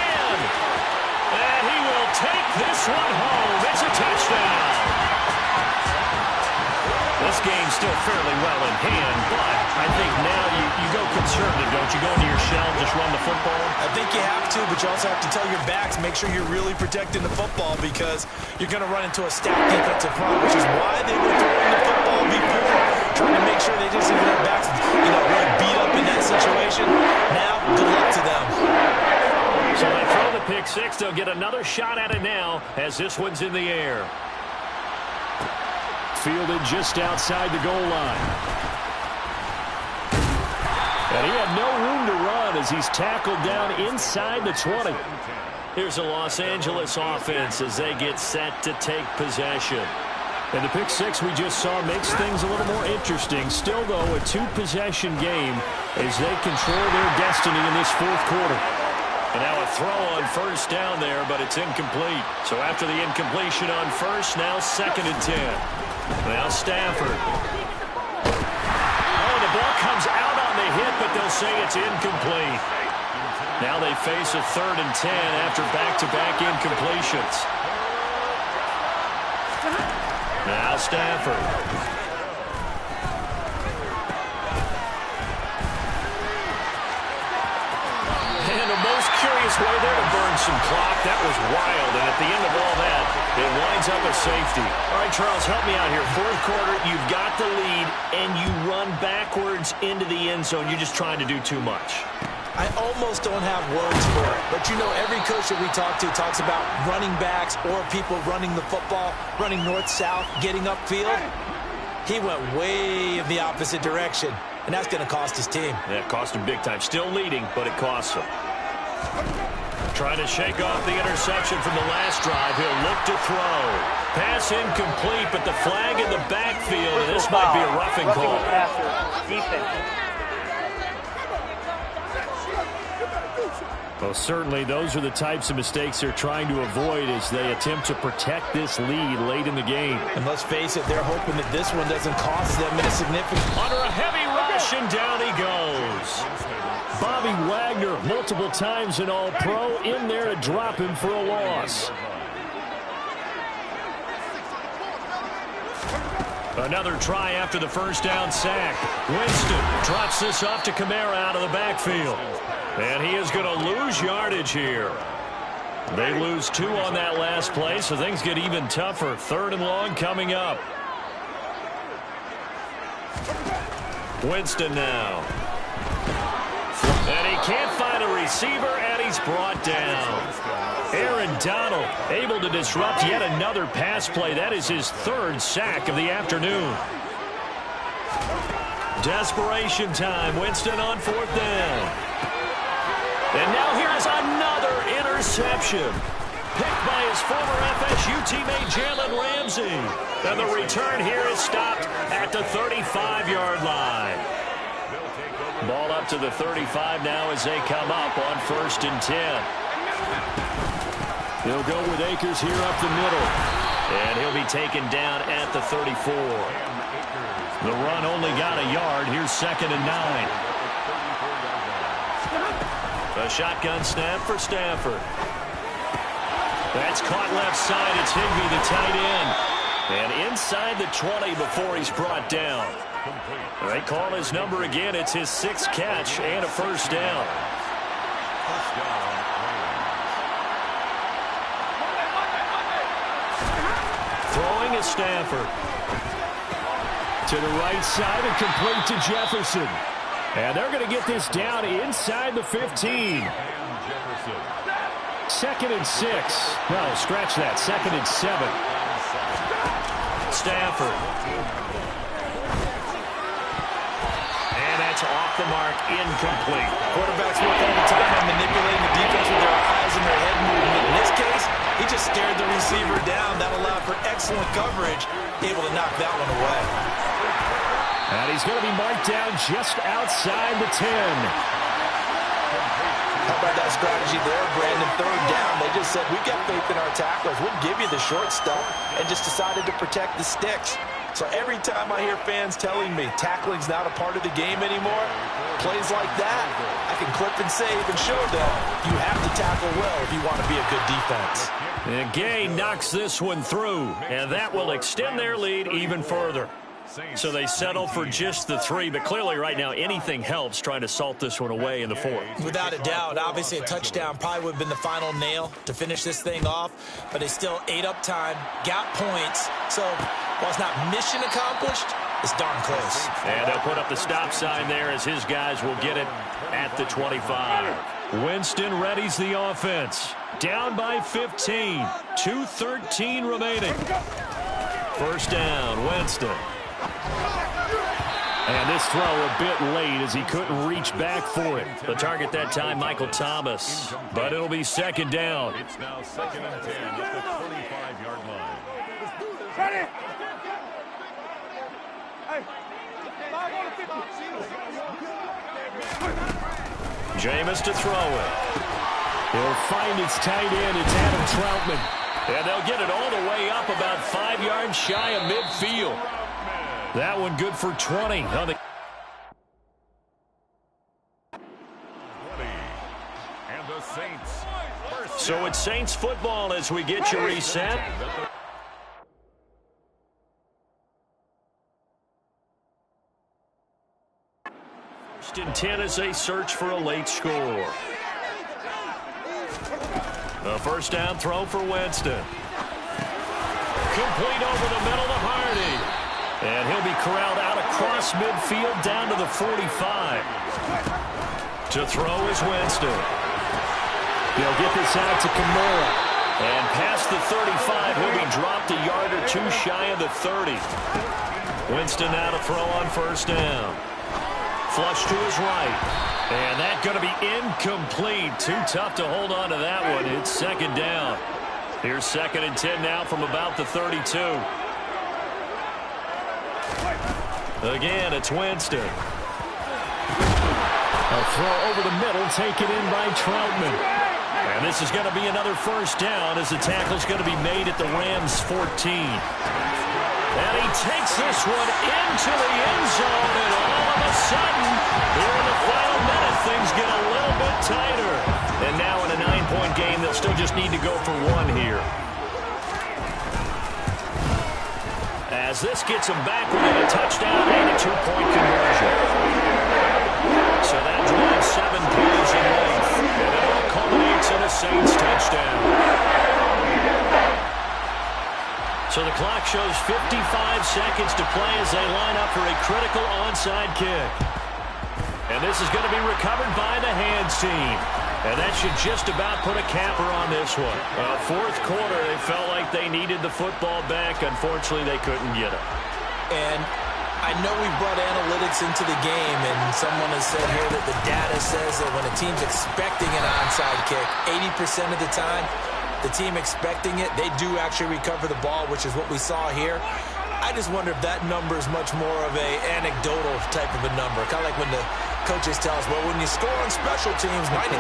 Speaker 2: And he will take this one home. It's a touchdown. This game's still fairly well in hand, but I think now you go conservative, don't you? Go into your shell and just run the football?
Speaker 3: I think you have to, but you also have to tell your backs, make sure you're really protecting the football because you're going to run into a stacked defensive front, which is why they were throwing the football before, trying to make sure they didn't see their backs, really beat up in that situation. Now, good luck to them.
Speaker 2: So they throw the pick 6. They'll get another shot at it now as this one's in the air.
Speaker 4: Fielded just outside the goal line. And he had no room to run as he's tackled down inside the 20.
Speaker 2: Here's the Los Angeles offense as they get set to take possession.
Speaker 4: And the pick 6 we just saw makes things a little more interesting. Still, though, a 2-possession game as they control their destiny in this 4th quarter.
Speaker 2: And now a throw on 1st down there, but it's incomplete. So after the incompletion on 1st, now 2nd and 10. Now Stafford. Oh, the ball comes out on the hit, but they'll say it's incomplete. Now they face a 3rd and 10 after back-to-back incompletions. Now Stafford. And the most curious way there to burn some clock. That was wild, and at the end of all that, It winds up a safety. All right, Charles, help me out here. Fourth quarter, you've got the lead, and you run backwards into the end zone. You're just trying to do too much.
Speaker 3: I almost don't have words for it. But, you know, every coach that we talk to talks about running backs or people running the football, running north-south, getting upfield. He went way in the opposite direction, and that's going to cost his team.
Speaker 2: Yeah, it cost him big time. Still leading, but it costs him. Trying to shake off the interception from the last drive. He'll look to throw. Pass incomplete, but the flag in the backfield, and this might be a roughing call.
Speaker 4: Well, certainly those are the types of mistakes they're trying to avoid as they attempt to protect this lead late in the game.
Speaker 3: And let's face it, they're hoping that this one doesn't cost them in a significant...
Speaker 2: Under a heavy rush, and down he goes.
Speaker 4: Bobby Wagner, multiple times an All-Pro, in there to drop him for a loss.
Speaker 6: Another try after the first down sack. Winston drops this off to Kamara out of the backfield. And he is going to lose yardage here. They lose 2 on that last play, so things get even tougher. 3rd and long coming up. Winston now. And he can't find a receiver, and he's brought down. Aaron Donald able to disrupt yet another pass play. That is his 3rd sack of the afternoon. Desperation time. Winston on 4th down. And now here's another interception. Picked by his former FSU teammate Jalen Ramsey. And the return here is stopped at the 35-yard line. Ball up to the 35 now as they come up on 1st and 10.
Speaker 4: He'll go with Akers here up the middle.
Speaker 2: And he'll be taken down at the 34.
Speaker 6: The run only got a yard. Here's 2nd and 9.
Speaker 2: A shotgun snap for Stafford. That's caught left side. It's Higbee, the tight end. And inside the 20 before he's brought down. They call his number again. It's his 6th catch and a 1st down. Throwing is Stafford.
Speaker 4: To the right side and complete to Jefferson. And they're going to get this down inside the 15. 2nd and 6. No, scratch that. 2nd and 7.
Speaker 2: Stafford. And that's off the mark, incomplete.
Speaker 3: Quarterbacks work all the time on manipulating the defense with their eyes and their head movement. In this case, he just stared the receiver down. That allowed for excellent coverage, able to knock that one away.
Speaker 4: And he's going to be marked down just outside the 10.
Speaker 3: How about that strategy there, Brandon? 3rd down. They just said, we got faith in our tacklers. We'll give you the short stuff, and just decided to protect the sticks. So every time I hear fans telling me tackling's not a part of the game anymore, plays like that, I can clip and save and show them you have to tackle well if you want to be a good defense.
Speaker 6: And Gay knocks this one through, and that will extend their lead even further. So they settle for just the 3, but clearly right now anything helps trying to salt this one away in the 4th.
Speaker 3: Without a doubt, obviously a touchdown probably would have been the final nail to finish this thing off, but it's still ate up time, got points, so while it's not mission accomplished, it's darn close.
Speaker 6: And they'll put up the stop sign there as his guys will get it at the 25. Winston readies the offense. Down by 15, 2:13 remaining. 1st down, Winston.
Speaker 4: And this throw a bit late as he couldn't reach back for it.
Speaker 6: The target that time, Michael Thomas. But it'll be 2nd down.
Speaker 5: It's now 2nd and 10 at the 25-yard line.
Speaker 6: Jameis to throw it.
Speaker 4: He'll find its tight end. It's Adam Troutman.
Speaker 6: And they'll get it all the way up about 5 yards shy of midfield. That one good for 20. On the
Speaker 5: And the Saints.
Speaker 6: so it's Saints football as we get you reset. First and 10 as they search for a late score. A 1st down throw for Winston. Incomplete over the middle to Hardy. And he'll be corralled out across midfield down to the 45. To throw is Winston.
Speaker 4: They'll get this out to Kamara.
Speaker 6: And past the 35, he'll be dropped a yard or two shy of the 30. Winston now to throw on first down. Flush to his right. And that's going to be incomplete. Too tough to hold on to that one. It's second down. Here's 2nd and 10 now from about the 32. Again, it's Winston.
Speaker 4: A throw over the middle taken in by Troutman.
Speaker 6: And this is going to be another first down as the tackle's going to be made at the Rams' 14. And he takes this one into the end zone, and all of a sudden, here in the final minute, things get a little bit tighter. And now in a 9-point game, they'll still just need to go for one here. As this gets them back within a touchdown and a 2-point conversion. So that drives 7 plays in length, and it all culminates in a Saints touchdown. So the clock shows 55 seconds to play as they line up for a critical onside kick. And this is going to be recovered by the hands team. And that should just about put a capper on this one. Fourth quarter, they felt like they needed the football back. Unfortunately, they couldn't get it.
Speaker 3: And I know we brought analytics into the game, and someone has said here that the data says that when a team's expecting an onside kick, 80% of the time, the team expecting it, they do actually recover the ball, which is what we saw here. I just wonder if that number is much more of a anecdotal type of a number. Kind of like when the coaches tell us, well, when you score on special teams, 93%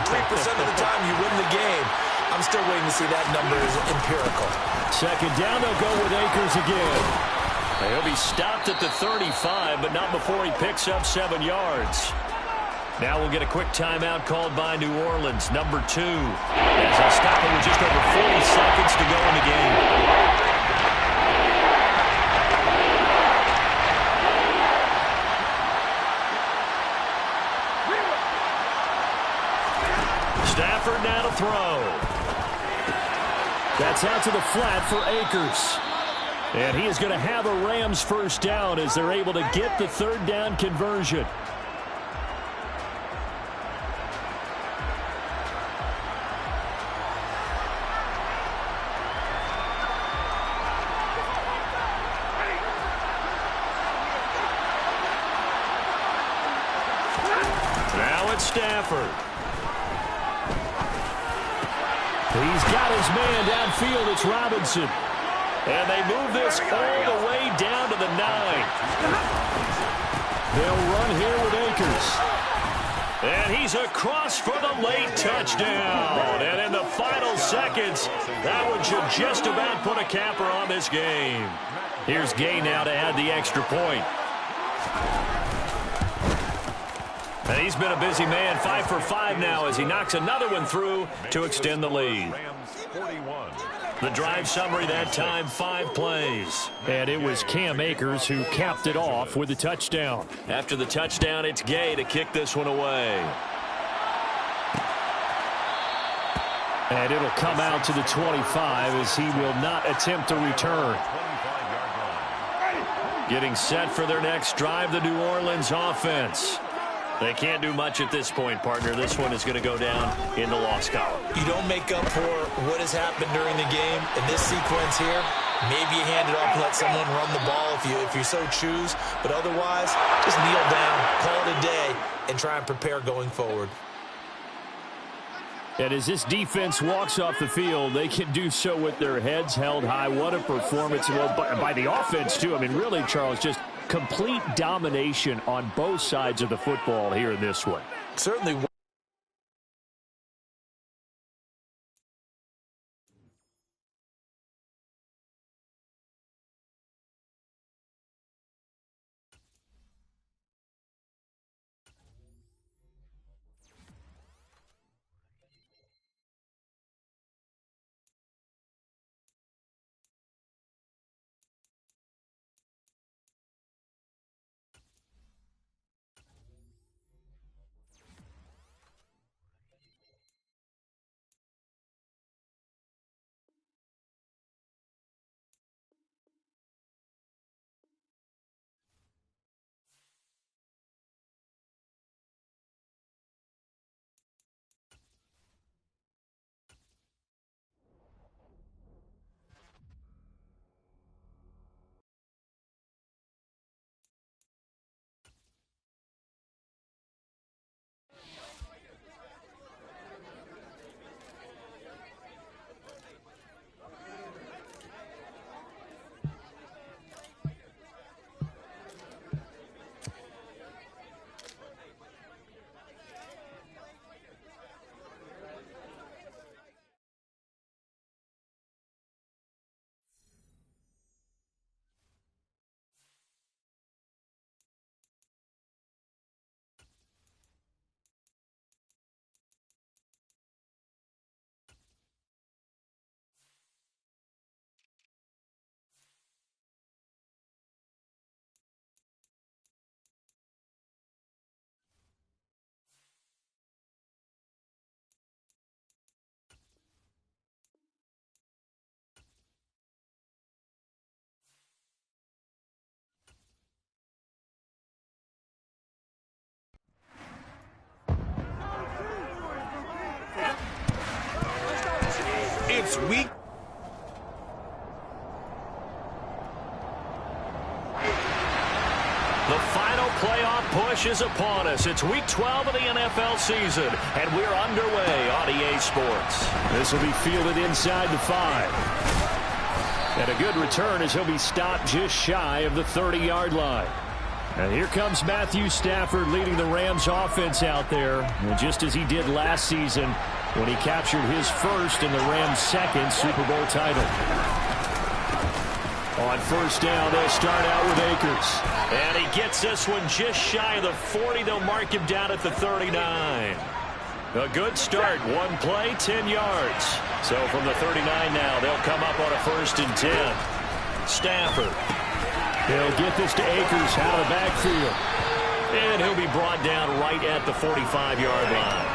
Speaker 3: of the time you win the game. I'm still waiting to see that number is empirical.
Speaker 4: Second down, they'll go with Akers again.
Speaker 6: He'll be stopped at the 35, but not before he picks up 7 yards. Now we'll get a quick timeout called by New Orleans, number 2. As they'll stop it with just over 40 seconds to go in the game. Stafford now to throw.
Speaker 4: That's out to the flat for Akers.
Speaker 6: And he is going to have a Rams first down as they're able to get the 3rd down conversion. Now it's Stafford.
Speaker 4: He's got his man downfield. It's Robinson.
Speaker 6: And they move this all the way down to the 9.
Speaker 4: They'll run here with Akers.
Speaker 6: And he's across for the late touchdown. And in the final seconds, that one should just about put a capper on this game. Here's Gay now to add the extra point. And he's been a busy man, 5 for 5 now as he knocks another one through to extend the lead. The drive summary that time, 5 plays.
Speaker 4: And it was Cam Akers who capped it off with a touchdown.
Speaker 6: After the touchdown, it's Gay to kick this one away.
Speaker 4: And it'll come out to the 25 as he will not attempt to return.
Speaker 6: Getting set for their next drive, the New Orleans offense. They can't do much at this point, partner. This one is going to go down in the loss column.
Speaker 3: You don't make up for what has happened during the game. In this sequence here, maybe you hand it off and let someone run the ball if you so choose. But otherwise, just kneel down, call it a day, and try and prepare going forward.
Speaker 4: And as this defense walks off the field, they can do so with their heads held high. What a performance. Well, by the offense, too. I mean, really, Charles, just complete domination on both sides of the football here in this one.
Speaker 3: Certainly.
Speaker 1: It's week.
Speaker 6: The final playoff push is upon us. It's Week 12 of the NFL season, and we're underway on EA Sports.
Speaker 4: This will be fielded inside the 5. And a good return as he'll be stopped just shy of the 30-yard line. And here comes Matthew Stafford leading the Rams offense out there. And just as he did last season when he captured his first and the Rams' second Super Bowl title. On first down, they'll start out with Akers.
Speaker 6: And he gets this one just shy of the 40. They'll mark him down at the 39. A good start. One play, 10 yards. So from the 39 now, they'll come up on a 1st and 10. Stafford.
Speaker 4: He'll get this to Akers out of the backfield.
Speaker 6: And he'll be brought down right at the 45-yard line.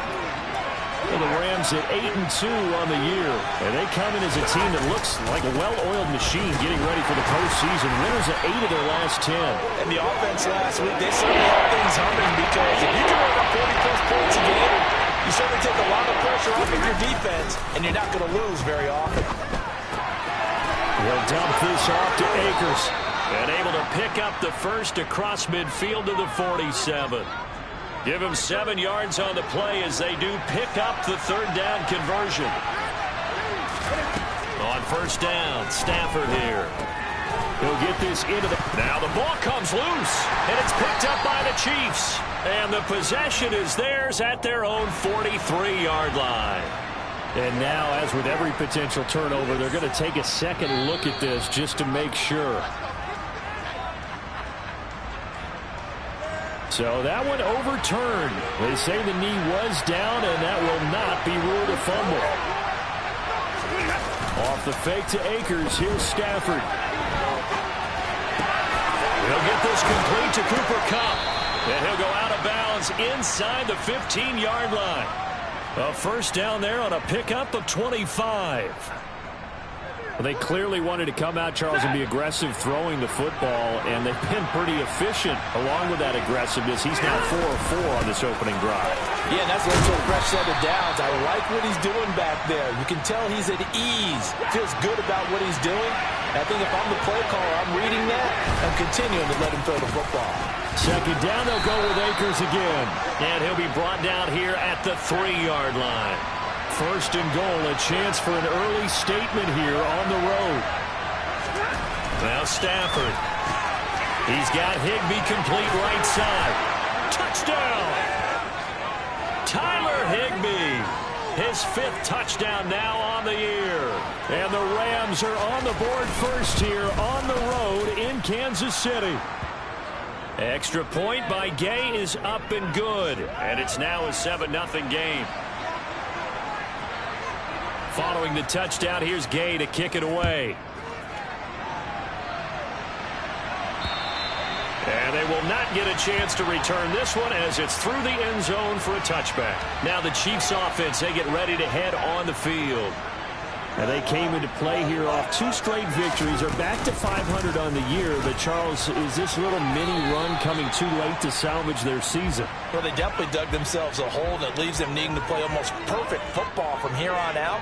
Speaker 4: Well, the Rams at 8-2 on the year. And they come in as a team that looks like a well-oiled machine getting ready for the postseason. Winners of 8 of their last 10.
Speaker 3: And the offense last week, they certainly had things humming because if you can run up 40-plus points a game, you certainly take a lot of pressure off of your defense, and you're not going to lose very often.
Speaker 4: He'll dump this off to Akers.
Speaker 6: And able to pick up the first across midfield to the 47. Give him 7 yards on the play as they do pick up the 3rd down conversion. On first down, Stafford here.
Speaker 4: He'll get this into the...
Speaker 6: Now the ball comes loose, and it's picked up by the Chiefs. And the possession is theirs at their own 43-yard line.
Speaker 4: And now, as with every potential turnover, they're going to take a second look at this just to make sure. So that one overturned. They say the knee was down, and that will not be ruled a fumble. Off the fake to Akers. Here's Stafford.
Speaker 6: He'll get this complete to Cooper Kupp. And he'll go out of bounds inside the 15-yard line. A first down there on a pickup of 25.
Speaker 4: Well, they clearly wanted to come out, Charles, and be aggressive throwing the football, and they've been pretty efficient along with that aggressiveness. He's now 4 of 4 on this opening drive.
Speaker 3: Yeah, and that's a little fresh set of downs. I like what he's doing back there. You can tell he's at ease. Feels good about what he's doing. And I think if I'm the play caller, I'm reading that and continuing to let him throw the football.
Speaker 4: Second down, they'll go with Akers again.
Speaker 6: And he'll be brought down here at the 3-yard line.
Speaker 4: First and goal, a chance for an early statement here on the road.
Speaker 6: Now Stafford. He's got Higbee complete right side. Touchdown! Tyler Higbee. His 5th touchdown now on the year.
Speaker 4: And the Rams are on the board first here on the road in Kansas City.
Speaker 6: Extra point by Gay is up and good. And it's now a 7-0 game.
Speaker 4: Following the touchdown, here's Gay to kick it away.
Speaker 6: And they will not get a chance to return this one as it's through the end zone for a touchback. Now the Chiefs offense, they get ready to head on the field.
Speaker 4: And they came into play here off 2 straight victories. Are back to 500 on the year. But, Charles, is this little mini run coming too late to salvage their season?
Speaker 3: Well, they definitely dug themselves a hole that leaves them needing to play almost perfect football from here on out.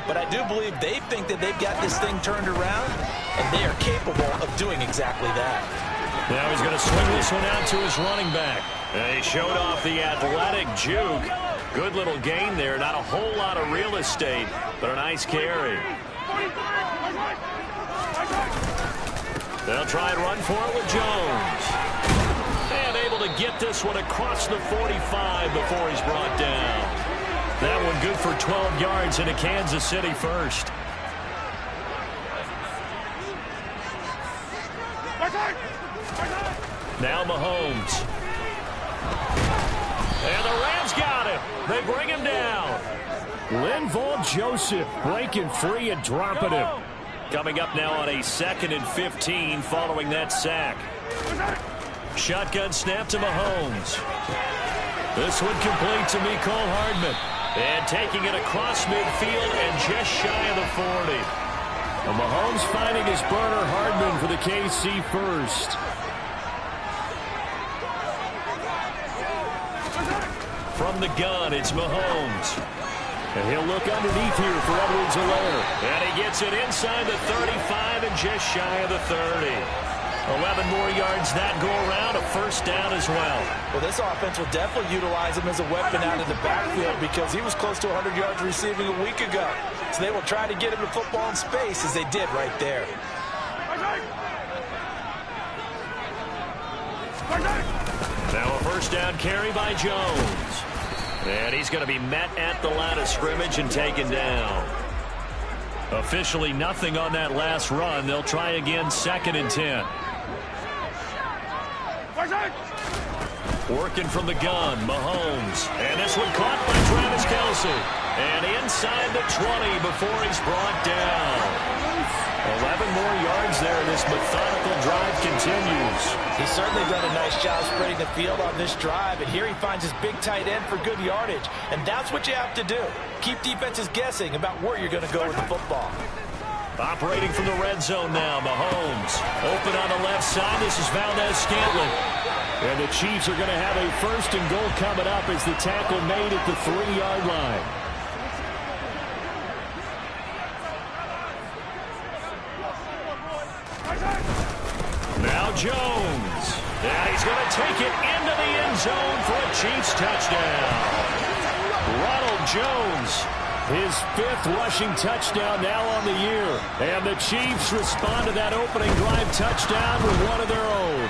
Speaker 3: But I do believe they think that they've got this thing turned around, and they are capable of doing exactly that.
Speaker 6: Now he's going to swing this one out to his running back. And he showed off the athletic juke. Good little gain there. Not a whole lot of real estate, but a nice carry. They'll try and run for it with Jones. And able to get this one across the 45 before he's brought down. That one good for 12 yards into Kansas City first. Now Mahomes. And the Rams got him. They bring him down.
Speaker 4: Linval Joseph breaking free and dropping him.
Speaker 6: Coming up now on a 2nd and 15 following that sack. Shotgun snap to Mahomes. This one complete to Mecole Hardman. And taking it across midfield and just shy of the 40.
Speaker 4: And Mahomes finding his burner, Hardman for the KC first.
Speaker 6: From the gun, it's Mahomes. And he'll look underneath here for Edwards-Helaire. And he gets it inside the 35 and just shy of the 30. 11 more yards that go around, a first down as well.
Speaker 3: Well, this offense will definitely utilize him as a weapon out of the backfield because he was close to 100 yards receiving a week ago. So they will try to get him the football in space as they did right there.
Speaker 6: Now a first down carry by Jones. And he's going to be met at the line of scrimmage and taken down. Officially nothing on that last run. They'll try again, 2nd and 10. Working from the gun, Mahomes. And this one caught by Travis Kelce. And inside the 20 before he's brought down. 11 more yards there. This methodical drive continues.
Speaker 3: He's certainly done a nice job spreading the field on this drive. And here he finds his big tight end for good yardage. And that's what you have to do. Keep defenses guessing about where you're going to go with the football.
Speaker 6: Operating from the red zone now, Mahomes. Open on the left side. This is Valdez-Scantling. And the Chiefs are going to have a 1st and goal coming up as the tackle made at the 3-yard line. Now Jones. And he's going to take it into the end zone for a Chiefs touchdown. Ronald Jones, his 5th rushing touchdown now on the year. And the Chiefs respond to that opening drive touchdown with one of their own.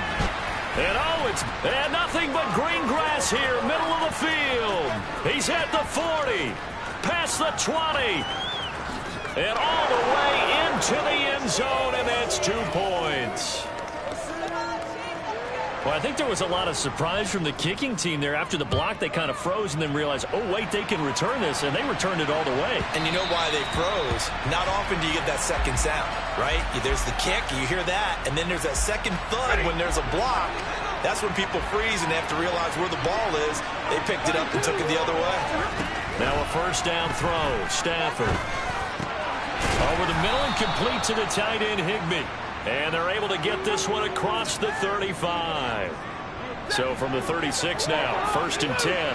Speaker 6: And it's nothing but green grass here, middle of the field. He's at the 40, past the 20, and all the way into the end zone, and that's 2 points. Well, I think there was a lot of surprise from the kicking team there. After the block, they kind of froze and then realized, oh, wait, they can return this, and they returned it all the way.
Speaker 3: And you know why they froze? Not often do you get that second sound, right? There's the kick, you hear that, and then there's that second thud when there's a block. That's when people freeze and they have to realize where the ball is. They picked it up and took it the other way.
Speaker 6: Now a first down throw, Stafford. Over the middle and complete to the tight end, Higbee. And they're able to get this one across the 35. So from the 36 now, 1st and 10.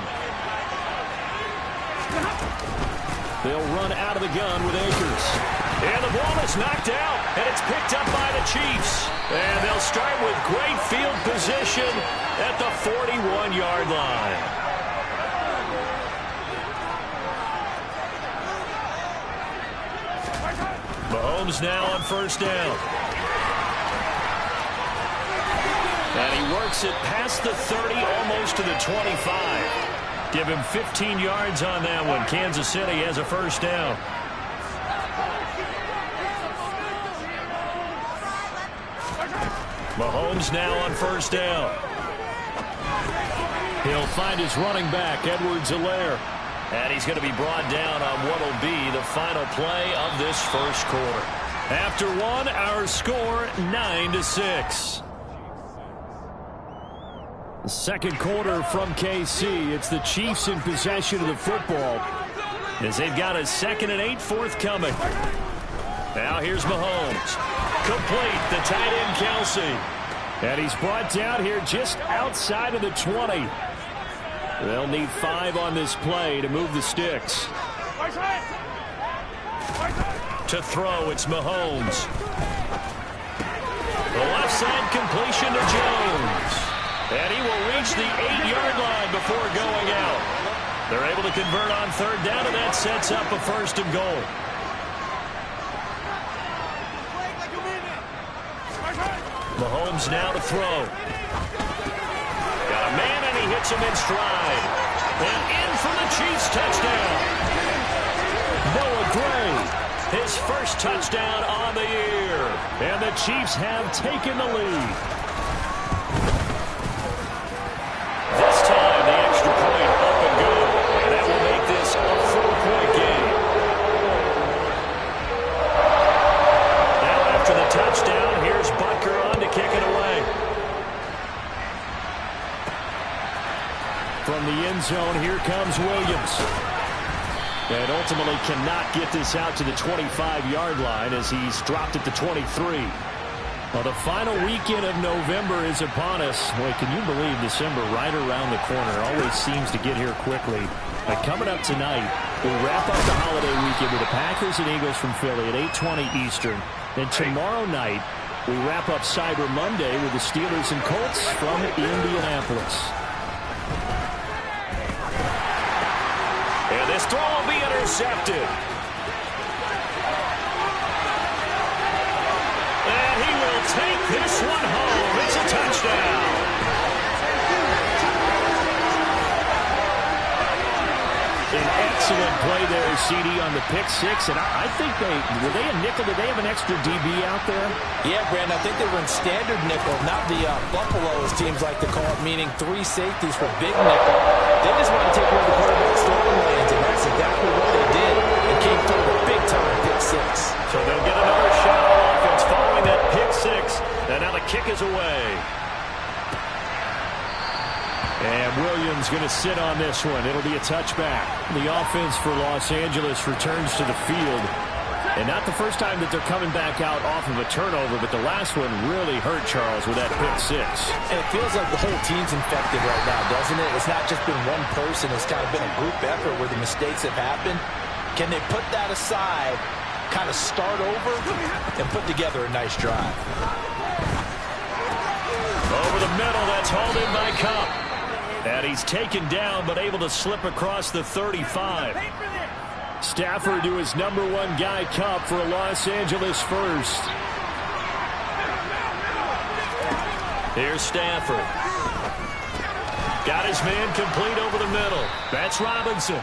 Speaker 6: They'll run out of the gun with Akers. And the ball is knocked out, and it's picked up by the Chiefs. And they'll start with great field position at the 41-yard line. Mahomes now on first down. And he works it past the 30, almost to the 25. Give him 15 yards on that one. Kansas City has a first down. Mahomes now on first down. He'll find his running back, Edwards-Helaire. And he's going to be brought down on what will be the final play of this first quarter. After one, our score 9-6. The second quarter from KC. It's the Chiefs in possession of the football as they've got a 2nd and 8 forthcoming. Now here's Mahomes. Complete, the tight end Kelce. And he's brought down here just outside of the 20. They'll need 5 on this play to move the sticks. To throw, it's Mahomes. The left side completion to Jones. And he will reach the 8-yard line before going out. They're able to convert on 3rd down, and that sets up a 1st and goal. Mahomes now to throw. Got a man, and he hits him in stride. And in for the Chiefs touchdown. Noah Gray, his first touchdown on the year. And the Chiefs have taken the lead. This time, the extra point up and good. And that will make this a 4-point game. Now after the touchdown, here's Butker on to kick it away. From the end zone, here comes Williams. And ultimately cannot get this out to the 25-yard line as he's dropped at the 23. Well, the final weekend of November is upon us. Boy, can you believe December right around the corner? Always seems to get here quickly.
Speaker 4: But coming up tonight, we wrap up the holiday weekend with the Packers and Eagles from Philly at 8:20 Eastern. Then tomorrow night, we wrap up Cyber Monday with the Steelers and Colts from Indianapolis.
Speaker 6: And this throw will be intercepted. And he will take this one home. It's a touchdown.
Speaker 4: An excellent play there, CD, on the pick six. And I think were they a nickel? Did they have an extra DB out there?
Speaker 3: Yeah, Brandon, I think they were in standard nickel, not the Buffalo, as teams like to call it, meaning 3 safeties for big nickel. They just want to take away the quarterback's throwing lanes, and that's exactly what they did. It came through a big-time pick six.
Speaker 6: So they'll get another shot on offense following that pick six. And now the kick is away.
Speaker 4: And Williams going to sit on this one. It'll be a touchback. The offense for Los Angeles returns to the field. And not the first time that they're coming back out off of a turnover, but the last one really hurt Charles with that pick six.
Speaker 3: And it feels like the whole team's infected right now, doesn't it? It's not just been one person. It's kind of been a group effort where the mistakes have happened. Can they put that aside, kind of start over, and put together a nice drive?
Speaker 6: Over the middle, that's hauled in by Cup. And he's taken down, but able to slip across the 35.
Speaker 4: Stafford to his number 1 guy, Cup, for a Los Angeles first.
Speaker 6: Here's Stafford. Got his man complete over the middle. That's Robinson.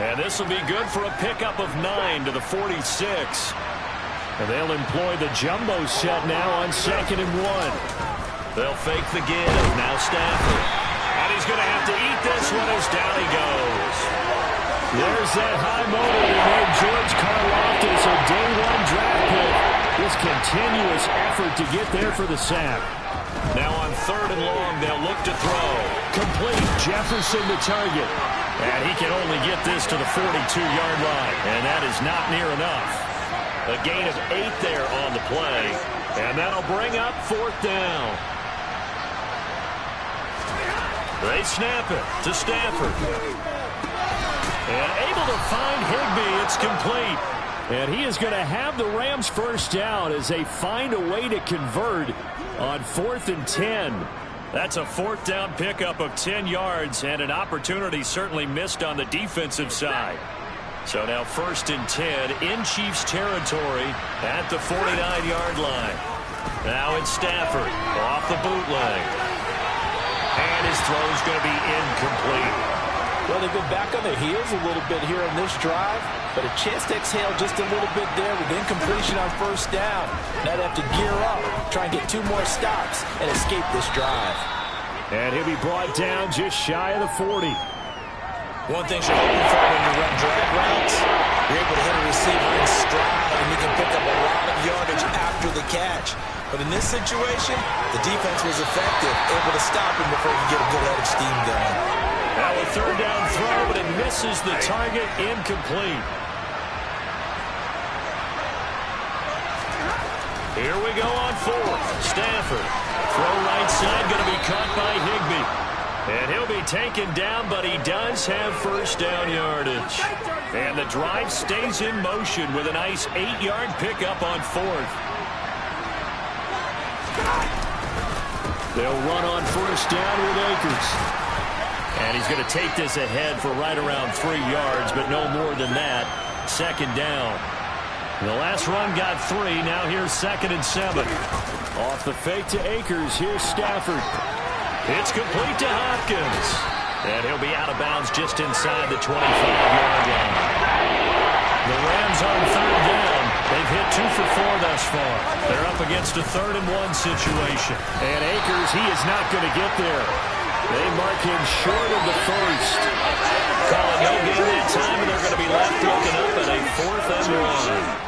Speaker 6: And this will be good for a pickup of 9 to the 46.
Speaker 4: And they'll employ the jumbo set now on 2nd and 1.
Speaker 6: They'll fake the give. Now Stafford. And he's going to have to eat this one as down he goes.
Speaker 4: There's that high motor that made George Karlaftis a day-1 draft pick. This continuous effort to get there for the sack.
Speaker 6: Now on 3rd and long, they'll look to throw.
Speaker 4: Complete. Jefferson to target.
Speaker 6: And he can only get this to the 42-yard line. And that is not near enough. A gain of 8 there on the play. And that'll bring up 4th down. They snap it to Stafford. And able to find Higbee. It's complete.
Speaker 4: And he is going to have the Rams first down as they find a way to convert on 4th and 10.
Speaker 6: That's a 4th down pickup of 10 yards and an opportunity certainly missed on the defensive side. So now 1st and 10 in Chiefs territory at the 49-yard line. Now it's Stafford off the bootleg. And his throw is going to be incomplete.
Speaker 3: Well, they've been back on their heels a little bit here on this drive, but a chance to exhale just a little bit there with incompletion on 1st down. Now they have to gear up, try and get 2 more stops, and escape this drive.
Speaker 4: And he'll be brought down just shy of the 40.
Speaker 3: One thing you're hoping for when you run drag routes, you're able to hit a receiver in stride, and you can pick up a lot of yardage after the catch. But in this situation, the defense was effective, able to stop him before he could get a good head of steam going.
Speaker 6: Now a 3rd down throw, but it misses the target, incomplete. Here we go on 4th. Stafford. Throw right side, going to be caught by Higbee. And he'll be taken down, but he does have 1st down yardage. And the drive stays in motion with a nice 8-yard pickup on 4th.
Speaker 4: They'll run on 1st down with Akers.
Speaker 6: And he's going to take this ahead for right around 3 yards, but no more than that. 2nd down. The last run got 3. Now here's 2nd and 7.
Speaker 4: Off the fake to Akers. Here's Stafford.
Speaker 6: It's complete to Hopkins. And he'll be out of bounds just inside the 25-yard line. The Rams on 3rd down. They've hit 2 for 4 thus far. They're up against a 3rd and 1 situation.
Speaker 4: And Akers, he is not going to get there. They mark him short of the 1st.
Speaker 6: Call it no gain that time, and they're going to be left looking up at a 4th and 1.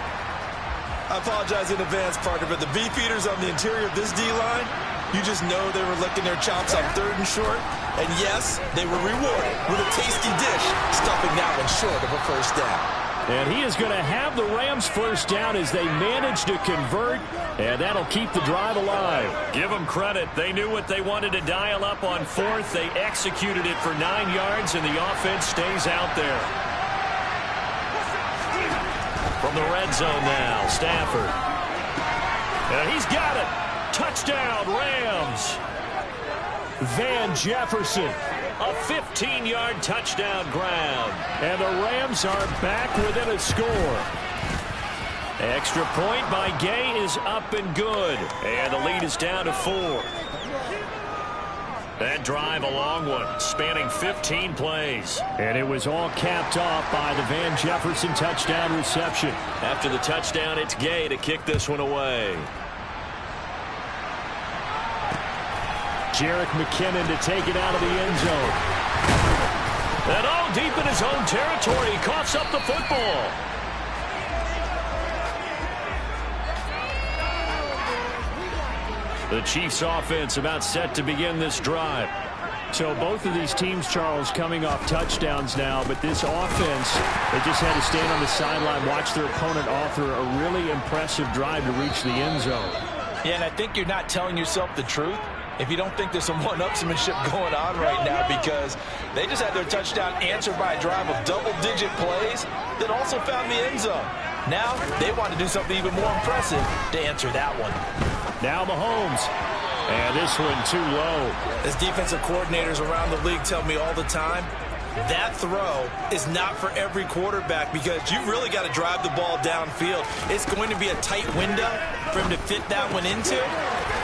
Speaker 3: I apologize in advance, partner, but the beefeaters on the interior of this D-line, you just know they were licking their chops on 3rd and short. And yes, they were rewarded with a tasty dish, stuffing that one short of a 1st down.
Speaker 4: And he is going to have the Rams first down as they manage to convert, and that'll keep the drive alive.
Speaker 6: Give them credit. They knew what they wanted to dial up on fourth. They executed it for 9 yards, and the offense stays out there. From the red zone now, Stafford. And he's got it. Touchdown, Rams.
Speaker 4: Van Jefferson.
Speaker 6: A 15-yard touchdown grab.
Speaker 4: And the Rams are back within a score.
Speaker 6: Extra point by Gay is up and good. And the lead is down to 4. That drive, a long one, spanning 15 plays.
Speaker 4: And it was all capped off by the Van Jefferson touchdown reception.
Speaker 6: After the touchdown, it's Gay to kick this one away.
Speaker 4: Jerick McKinnon to take it out of the end zone.
Speaker 6: And all deep in his own territory, he coughs up the football. The Chiefs offense about set to begin this drive.
Speaker 4: So both of these teams, Charles, coming off touchdowns now, but this offense, they just had to stand on the sideline, watch their opponent author a really impressive drive to reach the end zone.
Speaker 3: Yeah, and I think you're not telling yourself the truth if you don't think there's some one-upsmanship going on right now, because they just had their touchdown answered by a drive of double-digit plays that also found the end zone. Now they want to do something even more impressive to answer that one.
Speaker 4: Now Mahomes. And this one too low.
Speaker 3: As defensive coordinators around the league tell me all the time, that throw is not for every quarterback, because you've really got to drive the ball downfield. It's going to be a tight window for him to fit that one into.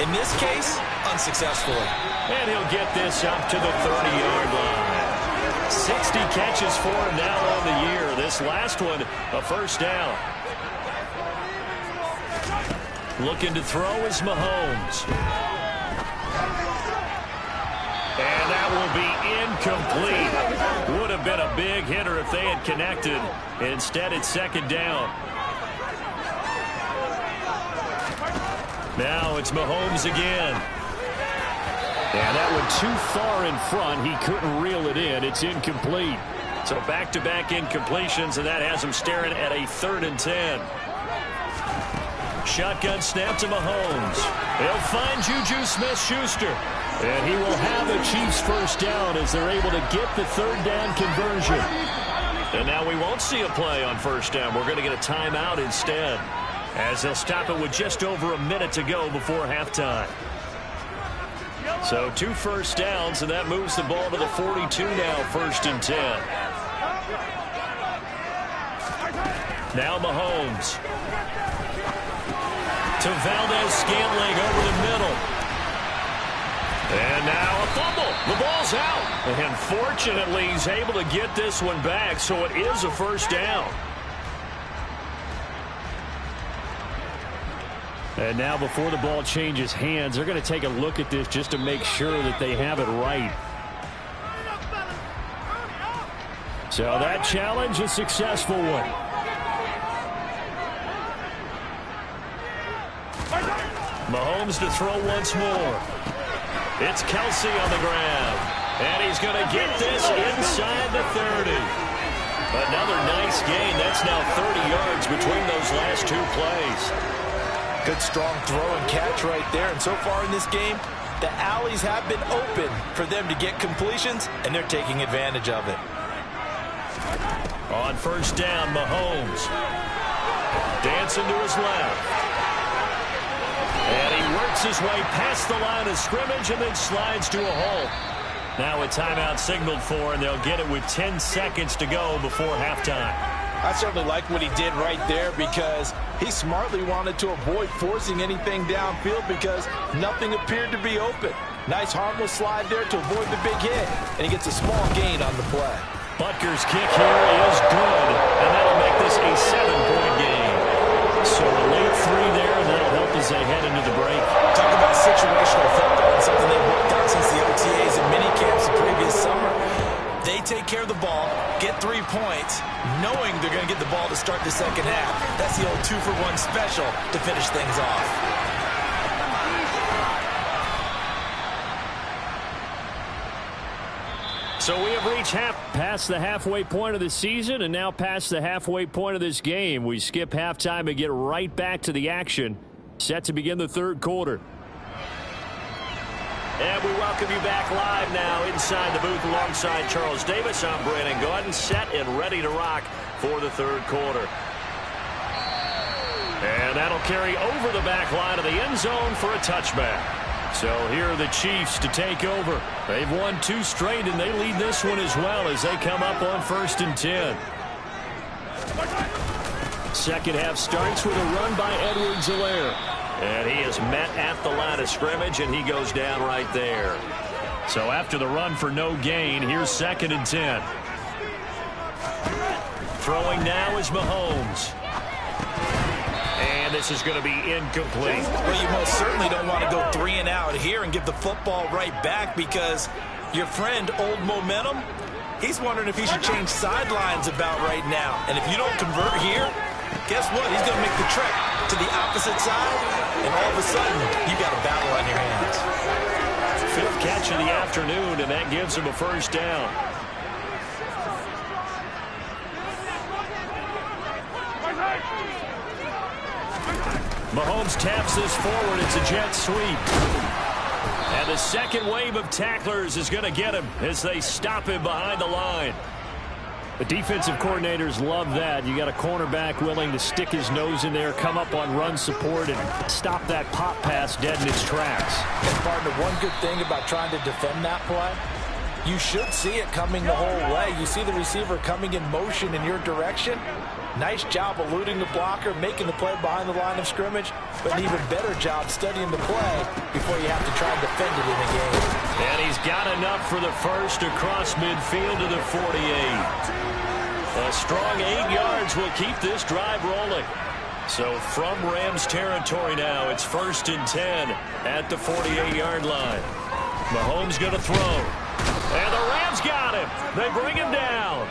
Speaker 3: In this case, unsuccessfully.
Speaker 6: And he'll get this up to the 30-yard line. 60 catches for him now on the year. This last one, a first down. Looking to throw is Mahomes. And that will be incomplete. Would have been a big hitter if they had connected. Instead, it's second down. Now it's Mahomes again.
Speaker 4: And that one too far in front. He couldn't reel it in. It's incomplete.
Speaker 6: So back-to-back incompletions, and that has him staring at a 3rd and 10. Shotgun snap to Mahomes. He'll find Juju Smith-Schuster.
Speaker 4: And he will have the Chiefs first down as they're able to get the 3rd down conversion.
Speaker 6: And now we won't see a play on first down. We're going to get a timeout instead, as they'll stop it with just over a minute to go before halftime. So 2 first downs, and that moves the ball to the 42 now, 1st and 10. Now Mahomes. To Valdez-Scantling over the middle. And now a fumble. The ball's out. And fortunately, he's able to get this one back, so it is a first down.
Speaker 4: And now before the ball changes hands, they're going to take a look at this just to make sure that they have it right. So that challenge, a successful one.
Speaker 6: Mahomes to throw once more. It's Kelsey on the ground. And he's going to get this inside the 30. Another nice gain. That's now 30 yards between those last 2 plays.
Speaker 3: Good strong throw and catch right there. And so far in this game, the alleys have been open for them to get completions, and they're taking advantage of it.
Speaker 6: On first down, Mahomes. Dancing to his left. And he works his way past the line of scrimmage and then slides to a halt. Now a timeout signaled for, and they'll get it with 10 seconds to go before halftime.
Speaker 3: I certainly like what he did right there, because he smartly wanted to avoid forcing anything downfield because nothing appeared to be open. Nice harmless slide there to avoid the big hit, and he gets a small gain on the play.
Speaker 6: Butker's kick here is good, and that'll make this a 7-point game. So a late 3 there, and that'll help as they head into the break.
Speaker 3: Talk about situational football, and something they've worked on since the OTAs and minicamps the previous summer. They take care of the ball, get 3 points, knowing they're going to get the ball to start the second half. That's the old 2-for-1 special to finish things off.
Speaker 2: So we have reached
Speaker 4: past the halfway point of the season and now past the halfway point of this game. We skip halftime and get right back to the action. Set to begin the third quarter.
Speaker 2: And we welcome you back live now inside the booth alongside Charles Davis. I'm Brandon Gaudin, set and ready to rock for the third quarter. And that'll carry over the back line of the end zone for a touchback. So here are the Chiefs to take over. They've won 2 straight, and they lead this one as well as they come up on 1st and 10. Second half starts with a run by Edwards-Helaire. And he is met at the line of scrimmage, and he goes down right there.
Speaker 6: So after the run for no gain, here's 2nd and 10.
Speaker 2: Throwing now is Mahomes. And this is going to be incomplete.
Speaker 3: Well, you most certainly don't want to go 3 and out here and give the football right back because your friend, Old Momentum, he's wondering if he should change sidelines about right now. And if you don't convert here, guess what? He's going to make the trek to the opposite side, and all of a sudden, you got a battle on your hands.
Speaker 2: 5th catch of the afternoon, and that gives him a first down.
Speaker 6: Mahomes taps this forward. It's a jet sweep.
Speaker 2: And the second wave of tacklers is going to get him as they stop him behind the line.
Speaker 4: The defensive coordinators love that. You got a cornerback willing to stick his nose in there, come up on run support, and stop that pop pass dead in its tracks.
Speaker 3: And partner, one good thing about trying to defend that play, you should see it coming the whole way. You see the receiver coming in motion in your direction. Nice job eluding the blocker, making the play behind the line of scrimmage, but an even better job studying the play before you have to try and defend it in a game.
Speaker 2: And he's got enough for the first across midfield to the 48. A strong 8 yards will keep this drive rolling. So from Rams territory now, it's 1st and 10 at the 48-yard line. Mahomes going to throw. And the Rams got him. They bring him down.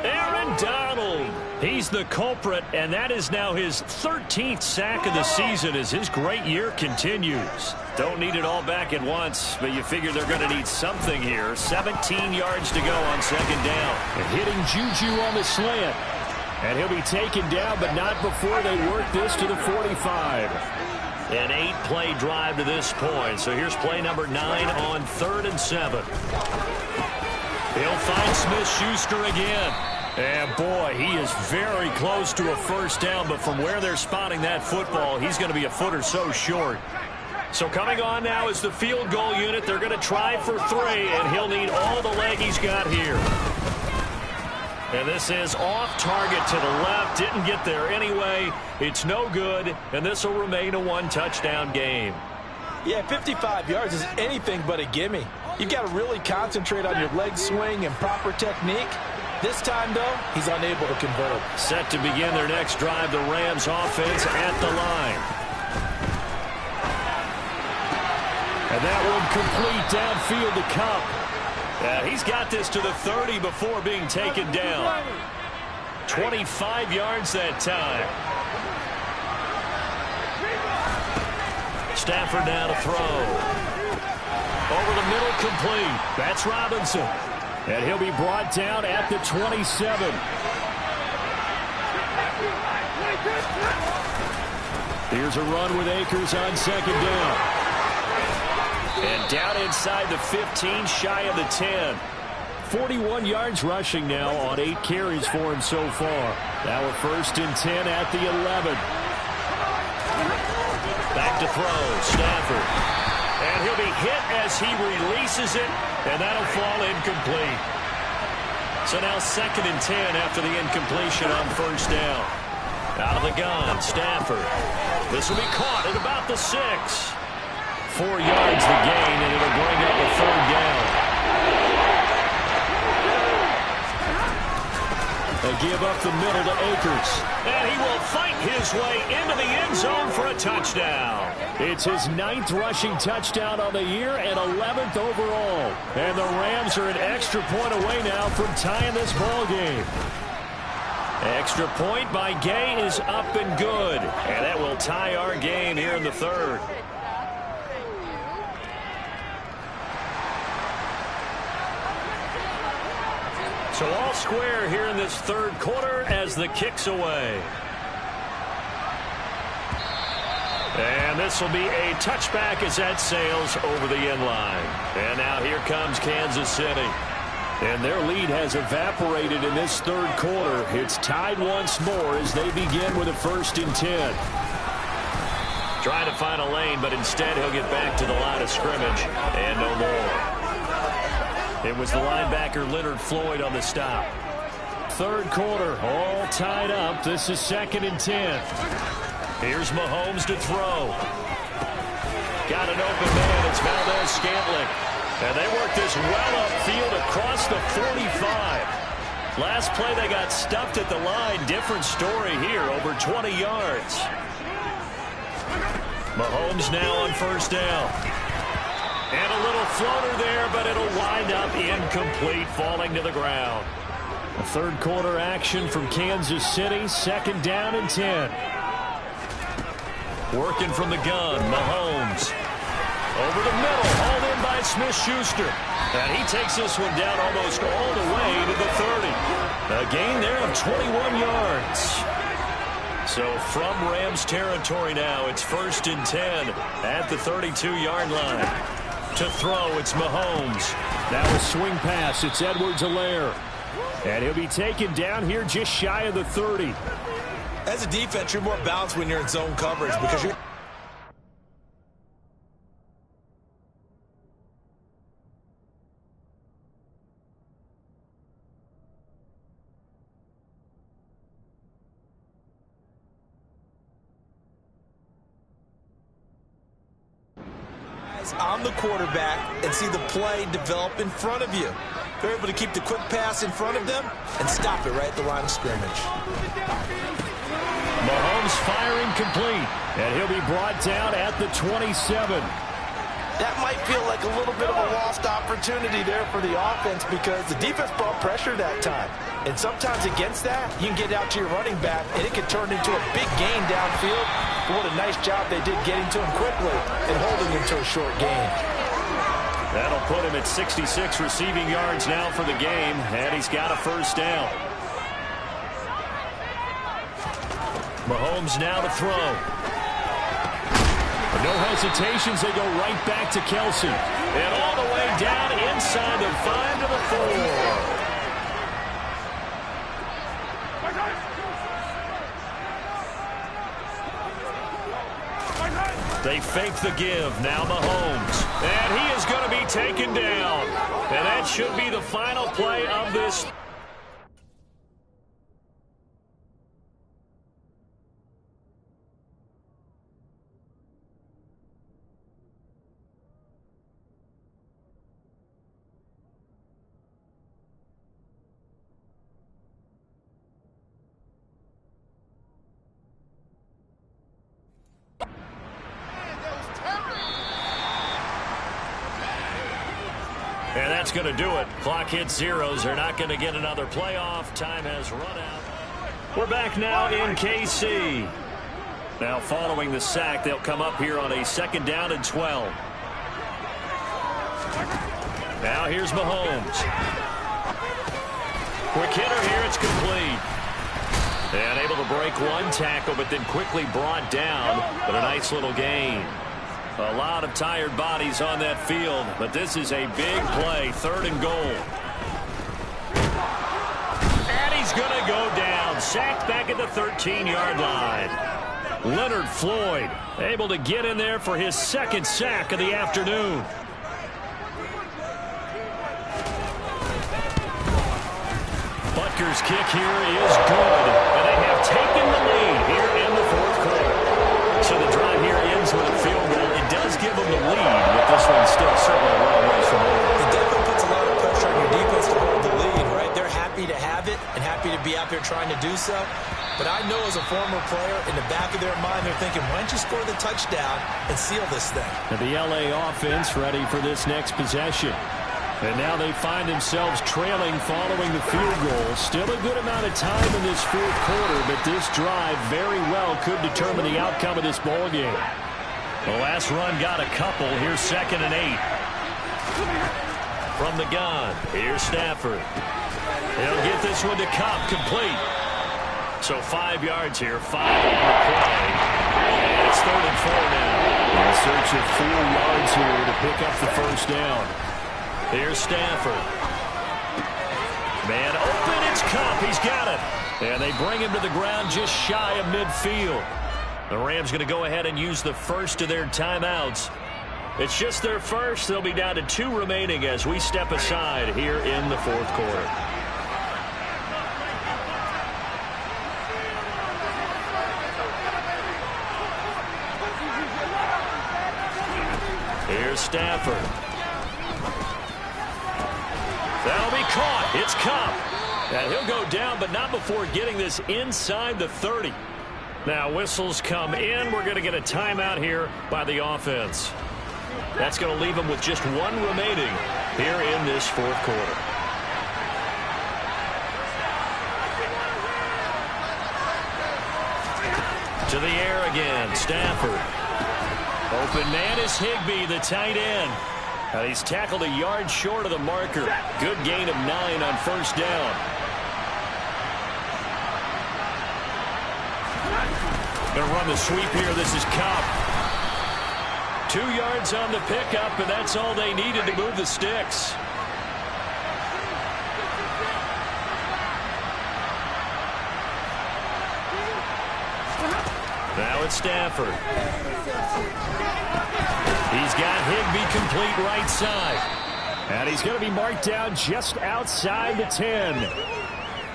Speaker 2: Aaron Donald.
Speaker 6: He's the culprit, and that is now his 13th sack of the season as his great year continues.
Speaker 2: Don't need it all back at once, but you figure they're going to need something here. 17 yards to go on 2nd down.
Speaker 4: And hitting Juju on the slant. And he'll be taken down, but not before they work this to the 45.
Speaker 2: An 8-play drive to this point. So here's play number 9 on 3rd and 7.
Speaker 6: He'll find Smith-Schuster again. And, boy, he is very close to a first down, but from where they're spotting that football, he's going to be a foot or so short.
Speaker 2: So coming on now is the field goal unit. They're going to try for 3, and he'll need all the leg he's got here. And this is off target to the left. Didn't get there anyway. It's no good, and this will remain a 1-touchdown game.
Speaker 3: Yeah, 55 yards is anything but a gimme. You've got to really concentrate on your leg swing and proper technique. This time, though, he's unable to convert.
Speaker 2: Set to begin their next drive, the Rams offense at the line.
Speaker 4: And that one complete downfield to Cup.
Speaker 2: He's got this to the 30 before being taken down. 25 yards that time. Stafford now to throw. Over the middle, complete.
Speaker 4: That's Robinson. And he'll be brought down at the 27. Here's a run with Akers on 2nd down.
Speaker 2: And down inside the 15, shy of the 10.
Speaker 4: 41 yards rushing now on 8 carries for him so far. Now a 1st and 10 at the 11.
Speaker 2: Back to throw, Stafford. And he'll be hit as he releases it, and that'll fall incomplete. So now 2nd and 10 after the incompletion on 1st down. Out of the gun, Stafford. This will be caught at about the 6.
Speaker 4: 4 yards the gain, and it'll bring up a 3rd down. They give up the middle to Akers.
Speaker 2: And he will fight his way into the end zone for a touchdown.
Speaker 4: It's his 9th rushing touchdown on the year and 11th overall. And the Rams are an extra point away now from tying this ball game.
Speaker 2: Extra point by Gay is up and good. And that will tie our game here in the 3rd.
Speaker 6: So all square here in this third quarter as the kick's away. And this will be a touchback as that sails over the end line. And now here comes Kansas City. And their lead has evaporated in this third quarter. It's tied once more as they begin with a 1st and 10. Trying to find a lane, but instead he'll get back to the line of scrimmage and no more. It was the linebacker Leonard Floyd on the stop. Third quarter, all tied up. This is 2nd and 10. Here's Mahomes to throw. Got an open man. It's Valdez-Scantling. And they work this well upfield across the 45. Last play they got stuffed at the line. Different story here, over 20 yards. Mahomes now on 1st down. And a little floater there, but it'll wind up incomplete, falling to the ground. A third quarter action from Kansas City, 2nd down and 10. Working from the gun, Mahomes. Over the middle, hauled in by Smith-Schuster. And he takes this one down almost all the way to the 30. A gain there of 21 yards. So from Rams territory now, it's 1st and 10 at the 32-yard line. To throw, it's Mahomes.
Speaker 4: Now a swing pass, it's Edwards-Helaire. And he'll be taken down here just shy of the 30.
Speaker 3: As a defense, you're more balanced when you're in zone coverage because you're on the quarterback and see the play develop in front of you. They're able to keep the quick pass in front of them and stop it right at the line of scrimmage.
Speaker 4: Mahomes firing complete, and he'll be brought down at the 27.
Speaker 3: That might feel like a little bit of a lost opportunity there for the offense because the defense brought pressure that time. And sometimes against that, you can get out to your running back, and it can turn into a big gain downfield. But what a nice job they did getting to him quickly and holding him to a short gain.
Speaker 6: That'll put him at 66 receiving yards now for the game, and he's got a 1st down. Mahomes now to throw.
Speaker 4: No hesitations, they go right back to Kelsey.
Speaker 6: And all the way down inside the 5 to the 4. They fake the give. Now Mahomes. And he is going to be taken down. And that should be the final play of this. And that's going to do it. Clock hits zeros. They're not going to get another playoff. Time has run out. We're back now in KC. Now following the sack, they'll come up here on a 2nd down and 12. Now here's Mahomes. Quick hitter here. It's complete. And able to break one tackle, but then quickly brought down. But a nice little gain. A lot of tired bodies on that field, but this is a big play, 3rd and goal. And he's going to go down, sacked back at the 13-yard line. Leonard Floyd able to get in there for his 2nd sack of the afternoon. Butker's kick here is good, and they have taken the lead here in the 4th quarter. So the drive here ends with a field goal. It does give them the lead, but this one's still certainly a long ways from over.
Speaker 3: It definitely puts a lot of pressure on your defense to hold the lead, right? They're happy to have it and happy to be out there trying to do so. But I know as a former player, in the back of their mind, they're thinking, why don't you score the touchdown and seal this thing?
Speaker 4: And the LA offense ready for this next possession. And now they find themselves trailing following the field goal. Still a good amount of time in this 4th quarter, but this drive very well could determine the outcome of this ball game.
Speaker 6: The last run got a couple. Here's 2nd and 8. From the gun, here's Stafford. He'll get this one to Cobb, complete. So 5 yards here, 5 on the play. And it's 3rd and 4 now.
Speaker 4: A search of 4 yards here to pick up the first down.
Speaker 6: Here's Stafford. Man open, it's Cobb. He's got it. And they bring him to the ground just shy of midfield. The Rams going to go ahead and use the first of their timeouts. It's just their first. They'll be down to 2 remaining as we step aside here in the 4th quarter. Here's Stafford. That'll be caught. It's Cobb. And he'll go down, but not before getting this inside the 30. Now whistles come in. We're going to get a timeout here by the offense. That's going to leave them with just 1 remaining here in this 4th quarter. To the air again, Stafford. Open man is Higbee, the tight end. And he's tackled a yard short of the marker. Good gain of 9 on first down. Going to run the sweep here. This is Cobb. 2 yards on the pickup, and that's all they needed to move the sticks. Now it's Stafford. He's got Higbee complete right side.
Speaker 4: And he's going to be marked down just outside the 10.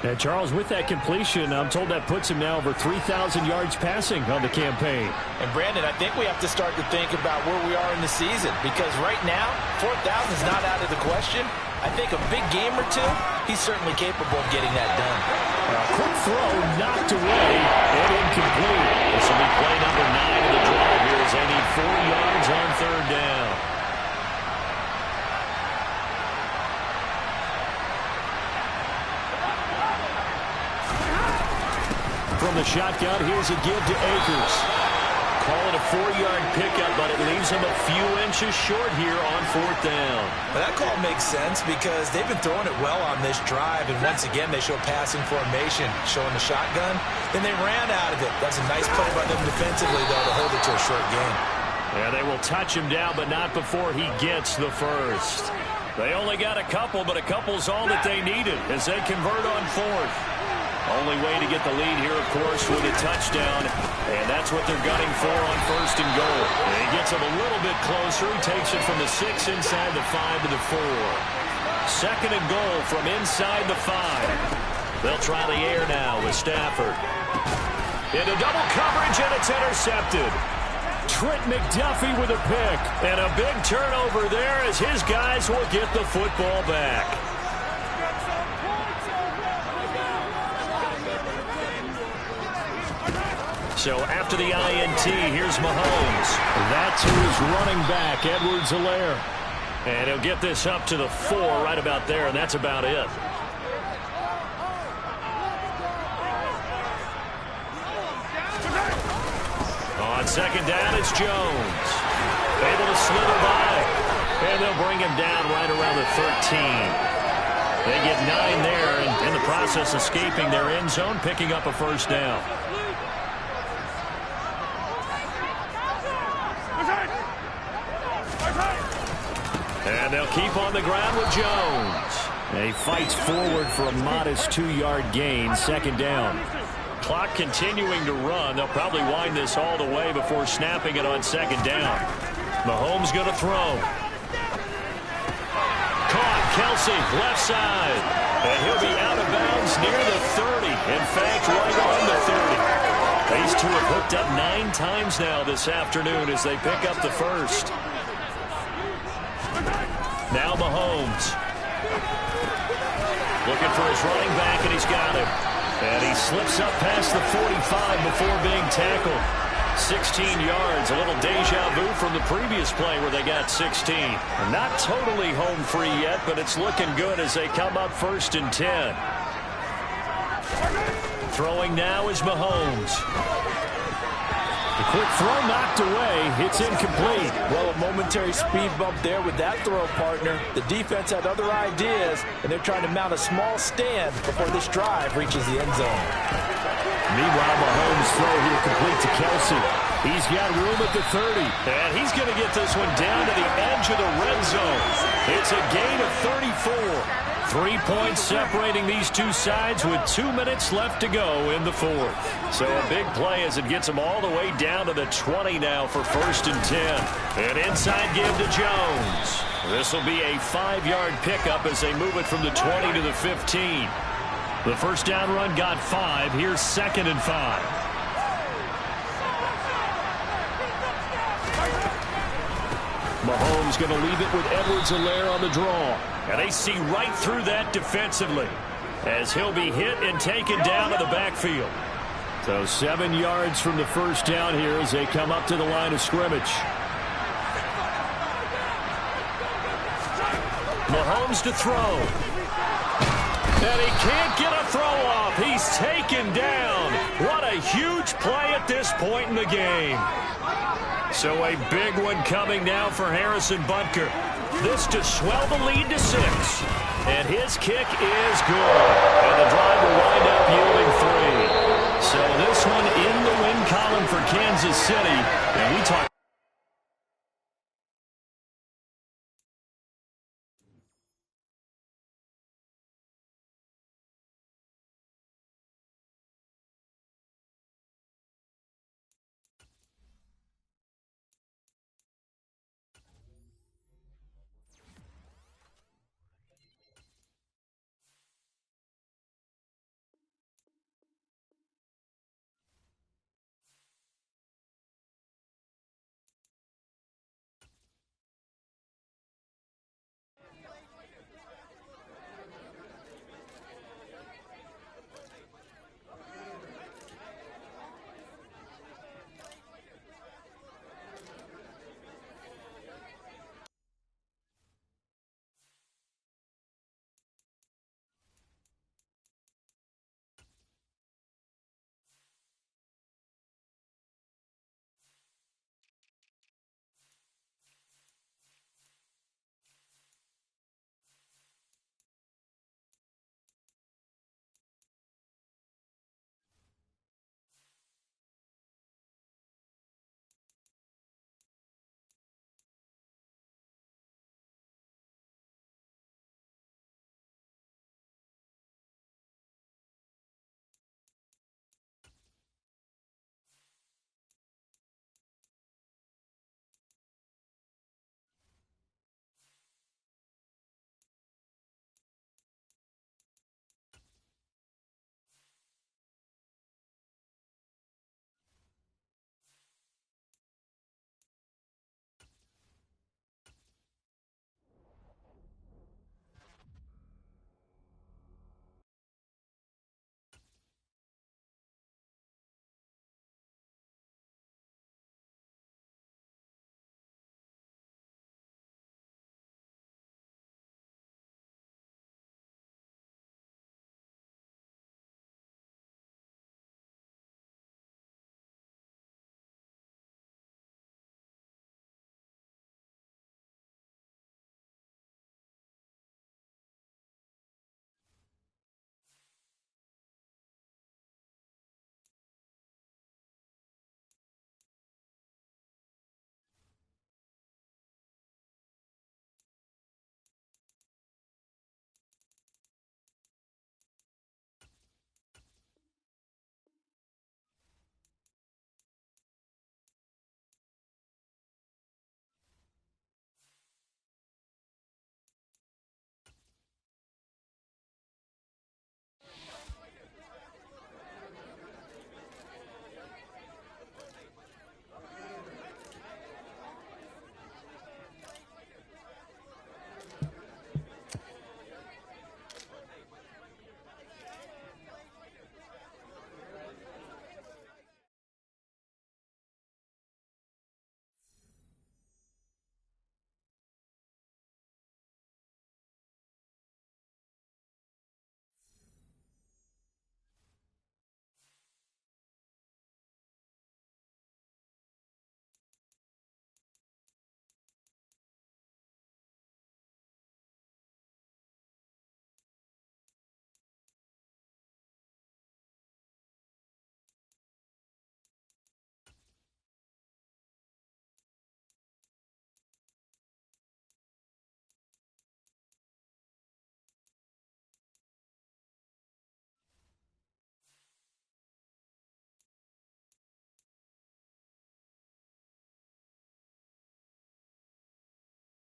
Speaker 4: And Charles, with that completion, I'm told that puts him now over 3,000 yards passing on the campaign.
Speaker 3: And Brandon, I think we have to start to think about where we are in the season, because right now 4,000 is not out of the question. I think a big game or 2, he's certainly capable of getting that done.
Speaker 4: A quick throw knocked away and incomplete.
Speaker 6: This will be play number 9 of the drive here as they need 4 yards on 3rd down.
Speaker 4: From the shotgun, here's a give to Akers.
Speaker 6: Call it a 4-yard pickup, but it leaves him a few inches short here on 4th down.
Speaker 3: But that call makes sense because they've been throwing it well on this drive, and once again they show passing formation, showing the shotgun. Then they ran out of it. That's a nice play by them defensively, though, to hold it to a short gain.
Speaker 6: Yeah, they will touch him down, but not before he gets the first. They only got a couple, but a couple's all that they needed as they convert on 4th. Only way to get the lead here, of course, with a touchdown. And that's what they're gunning for on 1st and goal. And he gets him a little bit closer. He takes it from the 6 inside the 5 to the 4. 2nd and goal from inside the 5. They'll try the air now with Stafford. Into double coverage, and it's intercepted.
Speaker 4: Trent McDuffie with a pick.
Speaker 6: And a big turnover there as his guys will get the football back. So after the INT, here's Mahomes.
Speaker 4: That's his running back, Edwards-Helaire.
Speaker 6: And he'll get this up to the 4 right about there, and that's about it. On 2nd down, it's Jones. Able to slither by. And they'll bring him down right around the 13. They get 9 there, and in the process escaping their end zone, picking up a first down. And they'll keep on the ground with Jones.
Speaker 4: And he fights forward for a modest 2-yard gain, 2nd down.
Speaker 6: Clock continuing to run. They'll probably wind this all the way before snapping it on 2nd down. Mahomes going to throw. Caught. Kelsey, left side. And he'll be out of bounds near the 30. In fact, right on the 30. These two have hooked up 9 times now this afternoon as they pick up the first. Now Mahomes. Looking for his running back, and he's got him. And he slips up past the 45 before being tackled. 16 yards, a little deja vu from the previous play where they got 16. Not totally home free yet, but it's looking good as they come up 1st and 10. Throwing now is Mahomes.
Speaker 4: The quick throw knocked away. It's incomplete.
Speaker 3: Well, a momentary speed bump there with that throw, partner. The defense had other ideas, and they're trying to mount a small stand before this drive reaches the end zone.
Speaker 4: Meanwhile, Mahomes' throw here complete to Kelsey. He's got room at the 30.
Speaker 6: And he's going to get this one down to the edge of the red zone. It's a gain of 34.
Speaker 4: 3 points separating these two sides with 2 minutes left to go in the fourth.
Speaker 6: So a big play as it gets him all the way down to the 20 now for 1st and 10. An inside give to Jones. This will be a 5-yard pickup as they move it from the 20 to the 15.
Speaker 4: The first down run got 5. Here's 2nd and 5.
Speaker 6: Mahomes going to leave it with Edwards-Helaire on the draw. And they see right through that defensively as he'll be hit and taken down to the backfield.
Speaker 4: So 7 yards from the first down here as they come up to the line of scrimmage.
Speaker 6: Mahomes to throw. And he can't get a throw off. He's taken down. What a huge play at this point in the game. So a big one coming now for Harrison Butker. This to swell the lead to 6. And his kick is good. And the drive will wind up yielding 3. So this one in the win column for Kansas City. And we talk